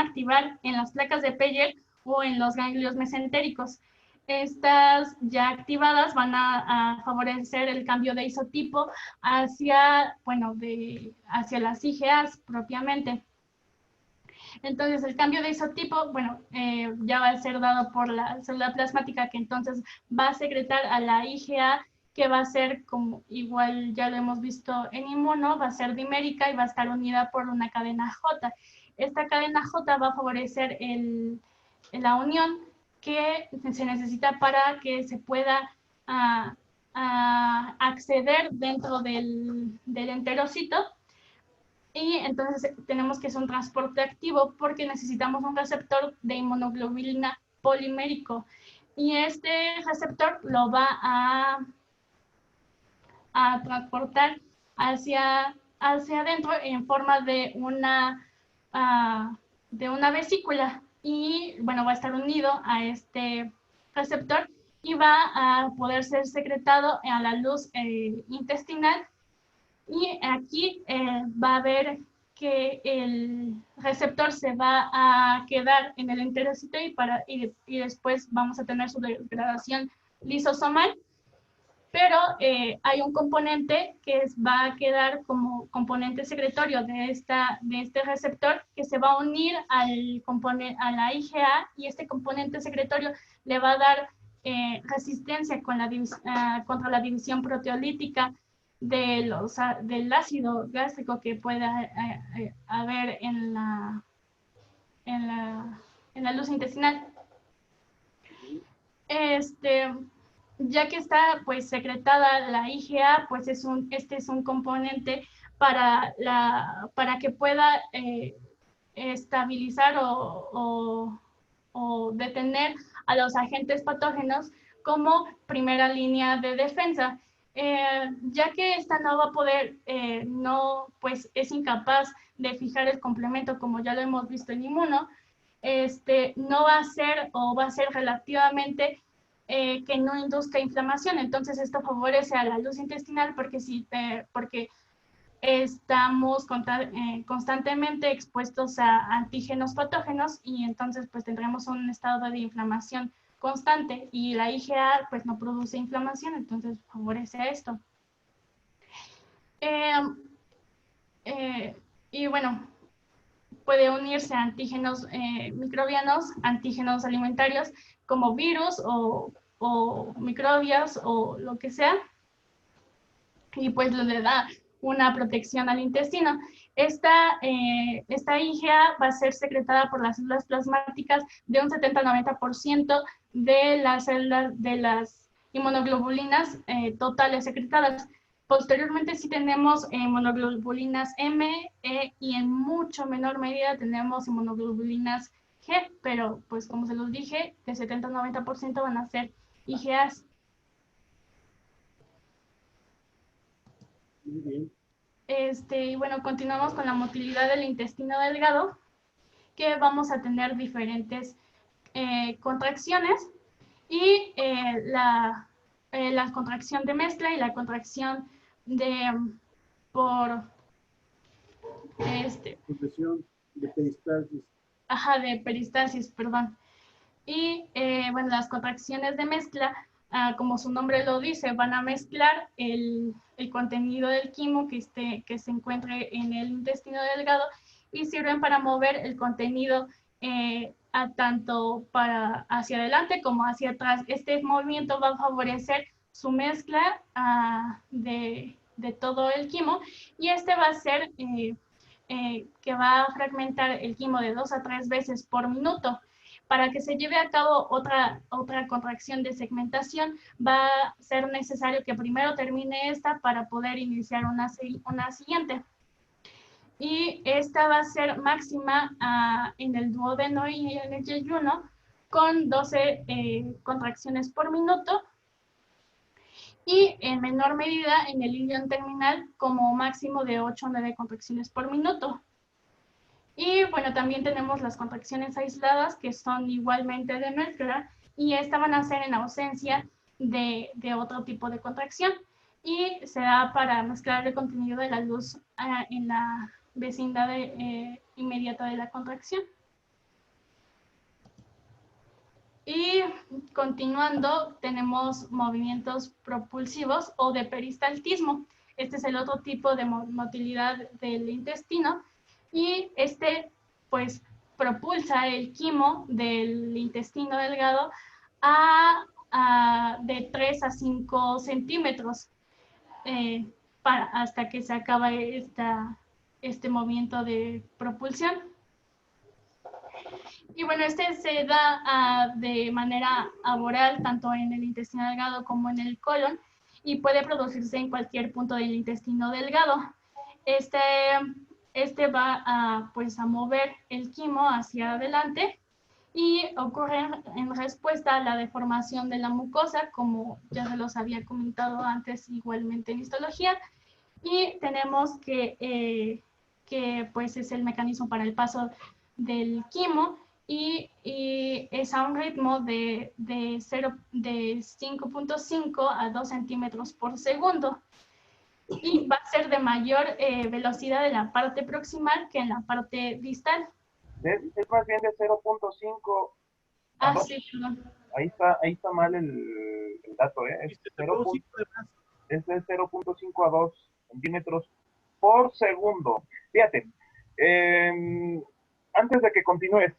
activar en las placas de Peyer o en los ganglios mesentéricos. Estas ya activadas van a favorecer el cambio de isotipo hacia las IgAs propiamente. Entonces, el cambio de isotipo, bueno, ya va a ser dado por la célula plasmática, que entonces va a secretar a la IgA, que va a ser, como igual ya lo hemos visto en inmuno, va a ser dimérica y va a estar unida por una cadena J. Esta cadena J va a favorecer la unión que se necesita para que se pueda acceder dentro del enterocito. Y entonces tenemos que hacer un transporte activo, porque necesitamos un receptor de inmunoglobulina polimérico. Y este receptor lo va a transportar hacia adentro en forma de una vesícula. Y bueno, va a estar unido a este receptor y va a poder ser secretado a la luz intestinal. Y aquí va a ver que el receptor se va a quedar en el enterocito, y después vamos a tener su degradación lisosomal. Pero hay un componente que va a quedar como componente secretorio de este receptor, que se va a unir a la IgA, y este componente secretorio le va a dar resistencia contra la división proteolítica del ácido gástrico que pueda haber en la luz intestinal. Ya que está pues secretada la IgA, pues este es un componente para que pueda estabilizar o detener a los agentes patógenos como primera línea de defensa. Ya que esta no va a poder, pues es incapaz de fijar el complemento como ya lo hemos visto en inmuno, no va a ser o va a ser relativamente que no induzca inflamación. Entonces esto favorece a la luz intestinal porque estamos constantemente expuestos a antígenos patógenos y entonces pues tendremos un estado de inflamación constante y la IgA pues no produce inflamación, entonces favorece a esto. Y bueno, puede unirse a antígenos microbianos, antígenos alimentarios como virus o microbios o lo que sea, y pues le da una protección al intestino. Esta IgA va a ser secretada por las células plasmáticas de un 70-90% de las células de las inmunoglobulinas totales secretadas. Posteriormente sí tenemos inmunoglobulinas M, E y en mucho menor medida tenemos inmunoglobulinas G, pero pues como se los dije, de 70-90% van a ser IgAs. Muy bien. Y bueno, continuamos con la motilidad del intestino delgado, que vamos a tener diferentes contracciones y la contracción de mezcla y la contracción por Sucesión de peristalsis. de peristalsis, perdón. Y bueno, las contracciones de mezcla, como su nombre lo dice, van a mezclar el contenido del quimo que se encuentre en el intestino delgado y sirven para mover el contenido tanto hacia adelante como hacia atrás. Este movimiento va a favorecer su mezcla de todo el quimo y va a ser que va a fragmentar el quimo de 2 a 3 veces por minuto. Para que se lleve a cabo otra contracción de segmentación, va a ser necesario que primero termine esta para poder iniciar una siguiente. Y esta va a ser máxima en el duodeno y en el yeyuno con 12 contracciones por minuto y en menor medida en el ilion terminal como máximo de 8 o 9 contracciones por minuto. Y bueno, también tenemos las contracciones aisladas que son igualmente de mezcla y esta van a ser en ausencia de otro tipo de contracción y se da para mezclar el contenido de la luz en la vecindad inmediata de la contracción. Y continuando, tenemos movimientos propulsivos o de peristaltismo. Este es el otro tipo de motilidad del intestino y pues propulsa el quimo del intestino delgado de 3 a 5 centímetros hasta que se acaba este movimiento de propulsión. Y bueno, se da de manera oral tanto en el intestino delgado como en el colon y puede producirse en cualquier punto del intestino delgado. Va pues a mover el quimo hacia adelante y ocurre en respuesta a la deformación de la mucosa, como ya se los había comentado antes igualmente en histología, y tenemos que pues es el mecanismo para el paso del quimo y es a un ritmo de 5.5 a 2 centímetros por segundo. Y va a ser de mayor velocidad en la parte proximal que en la parte distal. Es más bien de 0.5 a 2. Sí, perdón. Ahí está mal el dato, ¿eh? Es de 0.5 a 2 centímetros por segundo. Fíjate, antes de que continúes,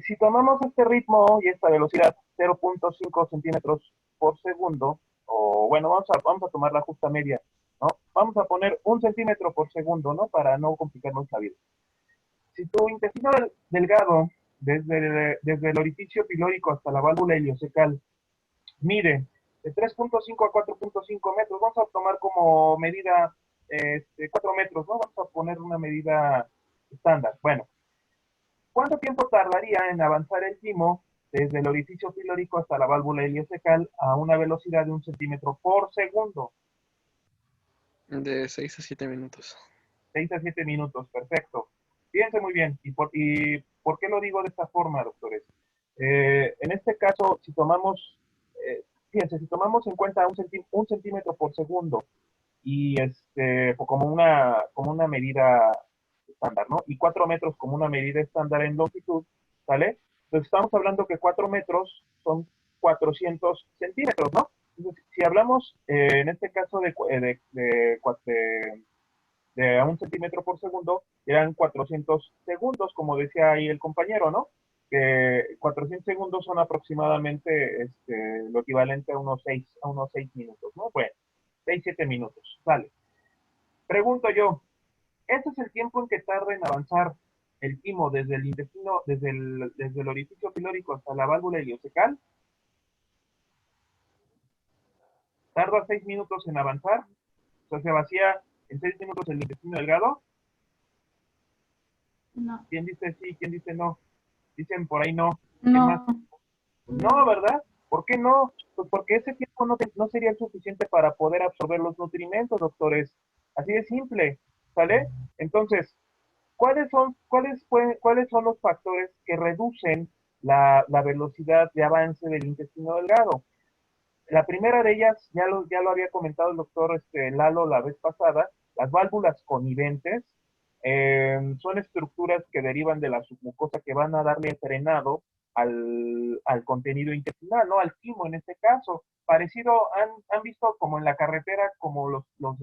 si tomamos este ritmo y esta velocidad, 0.5 centímetros por segundo, o bueno, vamos a tomar la justa media, ¿no? Vamos a poner 1 centímetro por segundo, ¿no? Para no complicarnos la vida. Si tu intestino delgado, desde el orificio pilórico hasta la válvula iliocecal, mide de 3.5 a 4.5 metros, vamos a tomar como medida 4 metros, ¿no? Vamos a poner una medida estándar. Bueno, ¿cuánto tiempo tardaría en avanzar el timo desde el orificio pilórico hasta la válvula iliocecal a una velocidad de 1 centímetro por segundo? De 6 a 7 minutos. 6 a 7 minutos, perfecto. Fíjense muy bien. ¿Y por qué lo digo de esta forma, doctores? En este caso, si tomamos, fíjense, si tomamos en cuenta 1 centímetro por segundo y como una medida estándar, ¿no? Y 4 metros como una medida estándar en longitud, ¿sale? Entonces estamos hablando que 4 metros son 400 centímetros, ¿no? Entonces, si hablamos en este caso de a 1 centímetro por segundo, eran 400 segundos, como decía ahí el compañero, ¿no? Que 400 segundos son aproximadamente lo equivalente a unos 6 minutos, ¿no? Bueno, 6, 7 minutos, vale. Pregunto yo, ¿este es el tiempo en que tarda en avanzar el timo desde el intestino, desde el orificio pilórico hasta la válvula iliocecal? ¿Tarda 6 minutos en avanzar? O sea, se vacía en 6 minutos el intestino delgado. No. ¿Quién dice sí? ¿Quién dice no? Dicen por ahí no. No. No, ¿verdad? ¿Por qué no? Pues porque ese tiempo no sería suficiente para poder absorber los nutrimentos, doctores. Así de simple, ¿sale? Entonces, ¿cuáles son los factores que reducen la velocidad de avance del intestino delgado? La primera de ellas, ya lo había comentado el doctor Lalo la vez pasada, las válvulas coniventes son estructuras que derivan de la submucosa que van a darle frenado al contenido intestinal, ¿no? Al timo en este caso. Parecido, han visto como en la carretera, como los, los-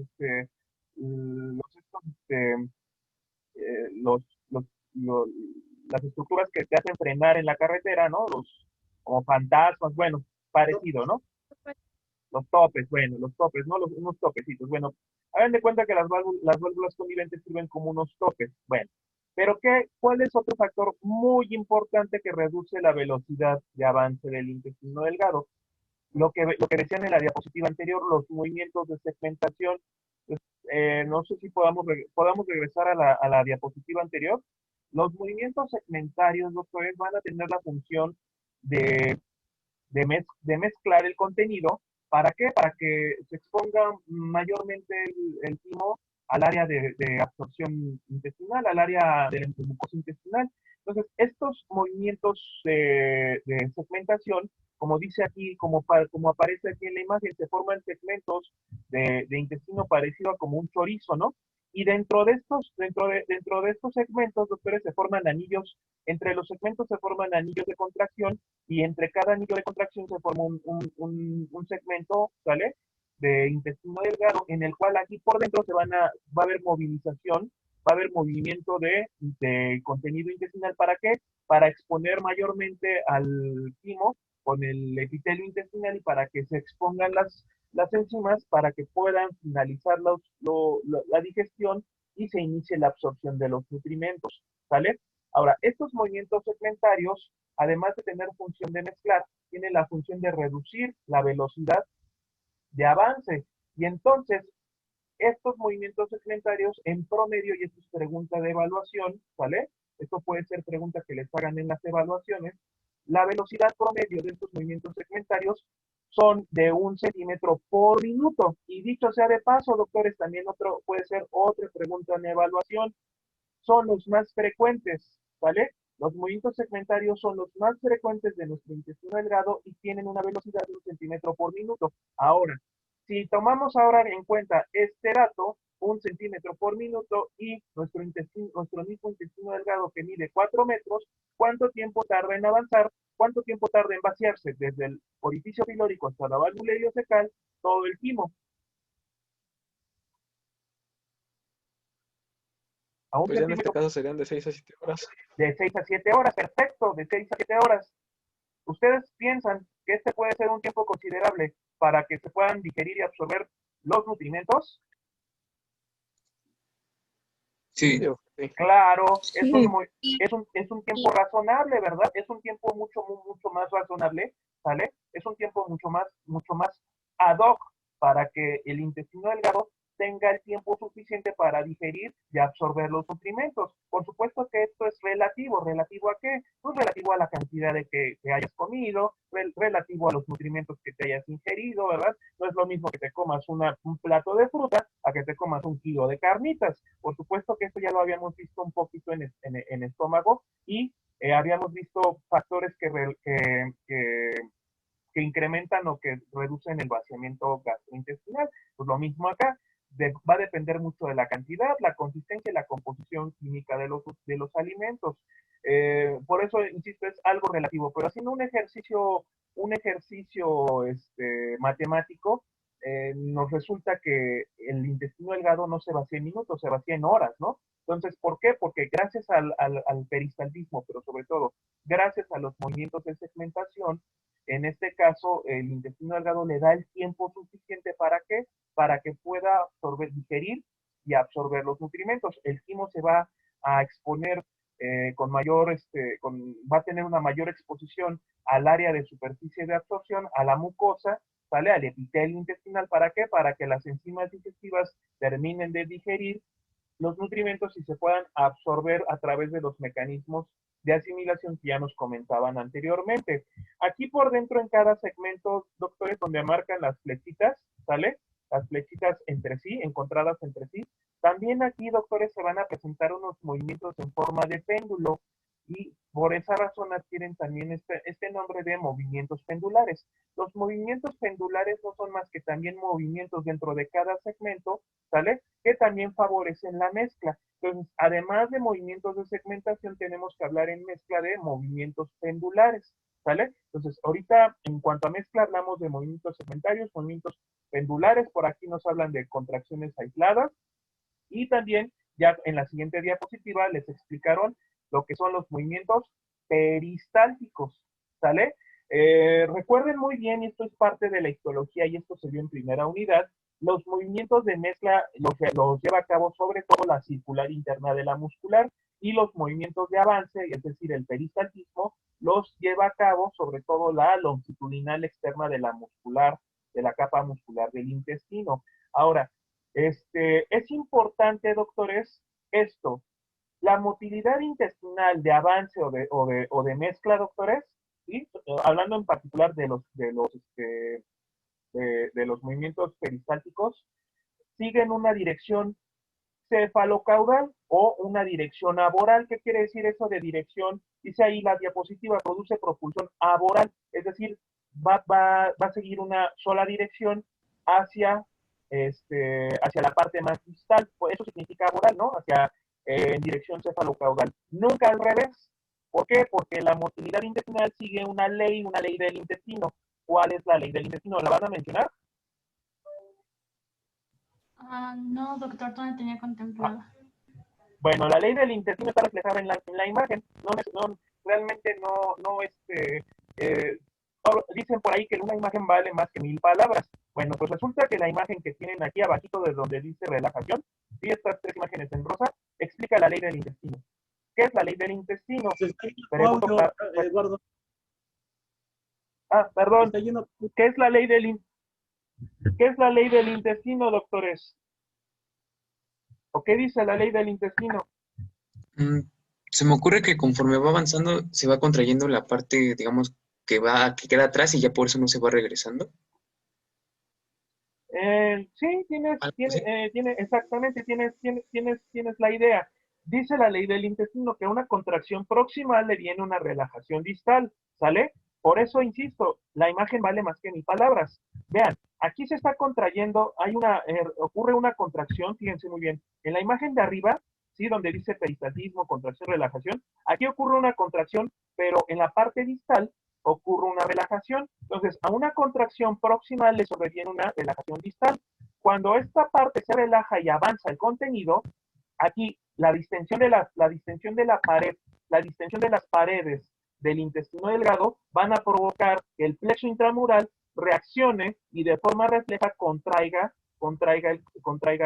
los- las estructuras que te hacen frenar en la carretera, ¿no? Como fantasmas, bueno, parecido, ¿no? Los topes, bueno, los topes, ¿no? Unos topecitos. Bueno, hagan de cuenta que las válvulas coniventes sirven como unos topes. Bueno, pero ¿cuál es otro factor muy importante que reduce la velocidad de avance del intestino delgado? Lo que decían en la diapositiva anterior, los movimientos de segmentación. Pues, no sé si podamos regresar a la diapositiva anterior. Los movimientos segmentarios, doctores, van a tener la función de de mezclar el contenido. ¿Para qué? Para que se exponga mayormente el timo al área de absorción intestinal, al área de la mucosa intestinal. Entonces, estos movimientos de segmentación, como dice aquí, como aparece aquí en la imagen, se forman segmentos de intestino parecido a como un chorizo, ¿no? Y dentro de estos segmentos, doctores, se forman anillos, entre los segmentos se forman anillos de contracción y entre cada anillo de contracción se forma un segmento, ¿sale? De intestino delgado, en el cual aquí por dentro va a haber movilización, va a haber movimiento de contenido intestinal. ¿Para qué? Para exponer mayormente al timo con el epitelio intestinal y para que se expongan las enzimas para que puedan finalizar la digestión y se inicie la absorción de los nutrimentos, ¿sale? Ahora, estos movimientos segmentarios, además de tener función de mezclar, tienen la función de reducir la velocidad de avance. Y entonces, estos movimientos segmentarios en promedio, y esto es pregunta de evaluación, ¿vale? Esto puede ser pregunta que les hagan en las evaluaciones. La velocidad promedio de estos movimientos segmentarios son de 1 centímetro por minuto. Y dicho sea de paso, doctores, también puede ser otra pregunta en evaluación. Son los más frecuentes, ¿vale? Los movimientos segmentarios son los más frecuentes de nuestro intestino delgado y tienen una velocidad de 1 centímetro por minuto. Ahora, si tomamos ahora en cuenta este dato, 1 centímetro por minuto y nuestro mismo intestino delgado que mide 4 metros, ¿cuánto tiempo tarda en avanzar? ¿Cuánto tiempo tarda en vaciarse desde el orificio pilórico hasta la válvula iliocecal todo el timo? A un Pues ya en este centímetro caso serían de 6 a 7 horas. de 6 a 7 horas, perfecto, de 6 a 7 horas. ¿Ustedes piensan que este puede ser un tiempo considerable para que se puedan digerir y absorber los nutrimentos? Sí. Sí. Claro, es un tiempo razonable, ¿verdad? Es un tiempo mucho, mucho más razonable, ¿vale? Es un tiempo mucho más ad hoc para que el intestino delgado tenga el tiempo suficiente para digerir y absorber los nutrimentos. Por supuesto que esto es relativo. ¿Relativo a qué? Pues relativo a la cantidad de que hayas comido, relativo a los nutrimentos que te hayas ingerido, ¿verdad? No es lo mismo que te comas un plato de fruta a que te comas 1 kilo de carnitas. Por supuesto que esto ya lo habíamos visto un poquito en estómago y habíamos visto factores que incrementan o que reducen el vaciamiento gastrointestinal. Pues lo mismo acá, va a depender mucho de la cantidad, la consistencia y la composición química de los alimentos. Por eso, insisto, es algo relativo, pero haciendo un ejercicio matemático, nos resulta que el intestino delgado no se vacía en minutos, se vacía en horas, ¿no? Entonces, ¿por qué? Porque gracias al peristaltismo, pero sobre todo gracias a los movimientos de segmentación, en este caso, el intestino delgado le da el tiempo suficiente ¿para qué? Para que pueda digerir y absorber los nutrimentos. El timo se va a exponer va a tener una mayor exposición al área de superficie de absorción, a la mucosa, ¿sale? Al epitelio intestinal, ¿para qué? Para que las enzimas digestivas terminen de digerir los nutrimentos y se puedan absorber a través de los mecanismos de asimilación que ya nos comentaban anteriormente. Aquí por dentro en cada segmento, doctores, donde marcan las flechitas, ¿sale? Las flechitas entre sí, encontradas entre sí. También aquí, doctores, se van a presentar unos movimientos en forma de péndulo y por esa razón adquieren también este nombre de movimientos pendulares. Los movimientos pendulares no son más que también movimientos dentro de cada segmento, ¿sale? Que también favorecen la mezcla. Entonces, además de movimientos de segmentación, tenemos que hablar en mezcla de movimientos pendulares, ¿sale? Entonces, ahorita, en cuanto a mezcla, hablamos de movimientos segmentarios, movimientos pendulares. Por aquí nos hablan de contracciones aisladas. Y también, ya en la siguiente diapositiva, les explicaron lo que son los movimientos peristálticos, ¿sale? Recuerden muy bien, y esto es parte de la histología, y esto se vio en primera unidad, los movimientos de mezcla los lleva a cabo sobre todo la circular interna de la muscular, y los movimientos de avance, es decir, el peristaltismo, los lleva a cabo sobre todo la longitudinal externa de la muscular, de la capa muscular del intestino. Ahora, es importante, doctores, esto, la motilidad intestinal de avance o de mezcla, doctores, ¿sí? Hablando en particular de los movimientos peristálticos, siguen una dirección cefalocaudal o una dirección aboral. ¿Qué quiere decir eso de dirección? Dice ahí la diapositiva, produce propulsión aboral, es decir, va a seguir una sola dirección hacia la parte más distal. Pues eso significa aboral, ¿no? En dirección cefalocaudal. Nunca al revés. ¿Por qué? Porque la motilidad intestinal sigue una ley del intestino. ¿Cuál es la ley del intestino? ¿La van a mencionar? No, doctor, no la tenía contemplada. Bueno, la ley del intestino está reflejada en la imagen. Realmente dicen por ahí que una imagen vale más que 1000 palabras. Bueno, pues resulta que la imagen que tienen aquí abajito de donde dice relajación, y estas 3 imágenes en rosa, explica la ley del intestino. ¿Qué es la ley del intestino? Eduardo. Perdón. ¿Qué es la ley del intestino, doctores? ¿O qué dice la ley del intestino? Se me ocurre que conforme va avanzando, se va contrayendo la parte, digamos, que queda atrás y ya por eso no se va regresando. Sí, exactamente, tienes la idea. Dice la ley del intestino que a una contracción proximal le viene una relajación distal, ¿sale? Por eso, insisto, la imagen vale más que 1000 palabras. Vean, aquí se está contrayendo, ocurre una contracción, fíjense muy bien. En la imagen de arriba, ¿sí? Donde dice peristaltismo, contracción, relajación, aquí ocurre una contracción, pero en la parte distal ocurre una relajación. Entonces, a una contracción proximal le sobreviene una relajación distal. Cuando esta parte se relaja y avanza el contenido, aquí la distensión de la pared, la distensión de las paredes del intestino delgado van a provocar que el plexo intramural reaccione y de forma refleja contraiga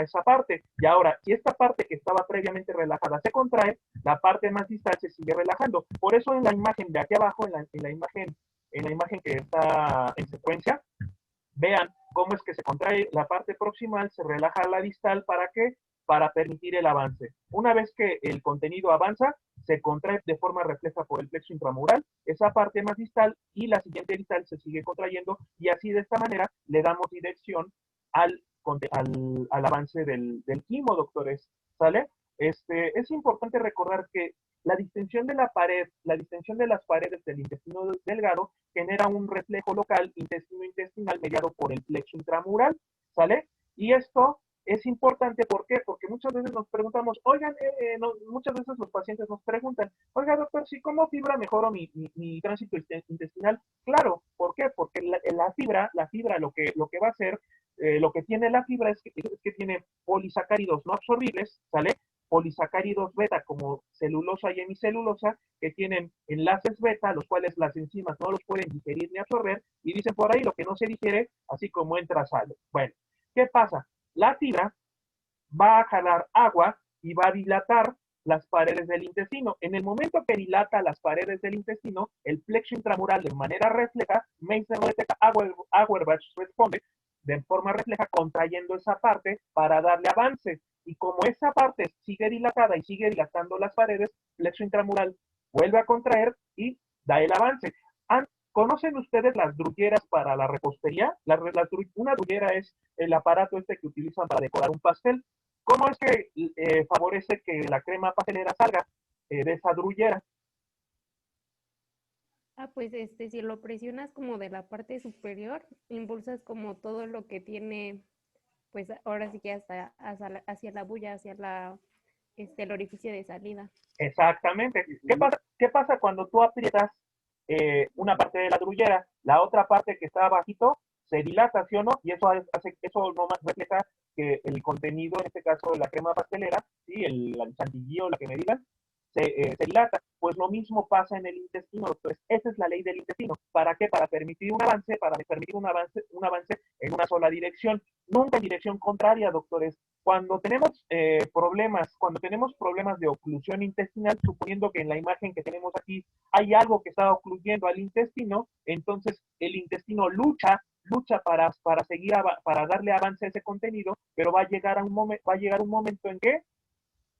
esa parte. Y ahora, si esta parte que estaba previamente relajada se contrae, la parte más distal se sigue relajando. Por eso en la imagen de aquí abajo, en la imagen que está en secuencia, vean ¿Cómo es que se contrae la parte proximal, se relaja la distal? ¿Para qué? Para permitir el avance. Una vez que el contenido avanza, se contrae de forma refleja por el plexo intramural, esa parte más distal, y la siguiente distal se sigue contrayendo, y así de esta manera le damos dirección al avance del quimo, doctores, ¿sale? Es importante recordar que la distensión de la pared, la distensión de las paredes del intestino delgado genera un reflejo local intestino-intestinal mediado por el plexo intramural, ¿sale? Y esto es importante, ¿por qué? Porque muchas veces nos preguntamos, oigan, muchas veces los pacientes nos preguntan, oiga, doctor, ¿sí cómo fibra mejoro mi tránsito intestinal? Claro, ¿por qué? Porque la fibra lo que va a hacer, lo que tiene la fibra es que tiene polisacáridos no absorbibles, ¿sale? Polisacáridos beta como celulosa y hemicelulosa, que tienen enlaces beta, los cuales las enzimas no los pueden digerir ni absorber, y dicen por ahí, lo que no se digiere, así como entra, sale. Bueno, ¿qué pasa? La fibra va a jalar agua y va a dilatar las paredes del intestino. En el momento que dilata las paredes del intestino, el plexo intramural de manera refleja, Meissner-Loeteca Auerbach responde de forma refleja contrayendo esa parte para darle avance. Y como esa parte sigue dilatada y sigue dilatando las paredes, plexo intramural vuelve a contraer y da el avance. ¿Conocen ustedes las druyeras para la repostería? Una druyera es el aparato este que utilizan para decorar un pastel. ¿Cómo es que favorece que la crema pastelera salga de esa druyera? Pues si lo presionas como de la parte superior, impulsas como todo lo que tiene, pues ahora sí que hacia la bulla, hacia el orificio de salida. Exactamente. ¿Qué pasa cuando tú aprietas una parte de la druyera? La otra parte que está abajito se dilata, ¿sí o no? Y eso no más refleja que el contenido, en este caso la crema pastelera, ¿sí? El chantilly o la que me digan, se dilata. Pues lo mismo pasa en el intestino, doctores. Esa es la ley del intestino. ¿Para qué? Para permitir un avance, en una sola dirección, nunca en dirección contraria, doctores. Cuando tenemos problemas de oclusión intestinal, suponiendo que en la imagen que tenemos aquí hay algo que está ocluyendo al intestino, entonces el intestino lucha para darle avance a ese contenido, pero va a llegar un momento en que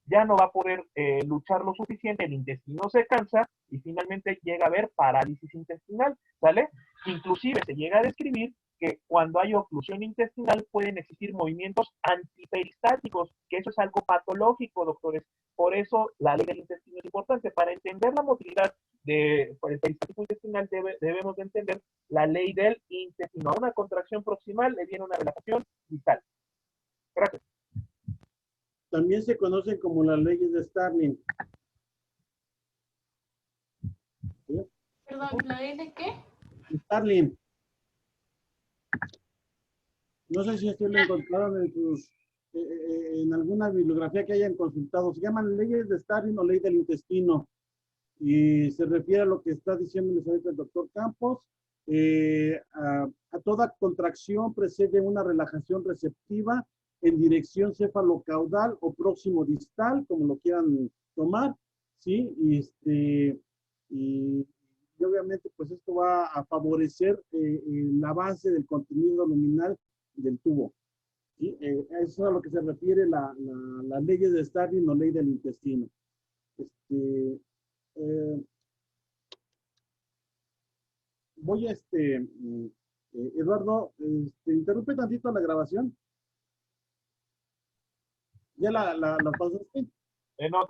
ya no va a poder luchar lo suficiente, el intestino se cansa y finalmente llega a haber parálisis intestinal, ¿sale? Inclusive se llega a describir que cuando hay oclusión intestinal pueden existir movimientos antiperistáticos, que eso es algo patológico, doctores. Por eso la ley del intestino es importante. Para entender la motilidad del peristático intestinal debemos de entender la ley del intestino. A una contracción proximal le viene una relajación distal. Gracias. También se conocen como las leyes de Starling. ¿Sí? Perdón, ¿la ley de qué? Starling. No sé si esto lo encontraron en alguna bibliografía que hayan consultado. Se llaman leyes de Starling o ley del intestino. Y se refiere a lo que está diciendo el doctor Campos. A toda contracción precede una relajación receptiva en dirección cefalocaudal o próximo distal, como lo quieran tomar, ¿sí? Y obviamente pues esto va a favorecer el avance del contenido luminal del tubo, ¿sí? Eso es a lo que se refiere la ley de Starling o ley del intestino. Voy a Eduardo, interrumpe tantito la grabación. ¿Ya la pasaste? No,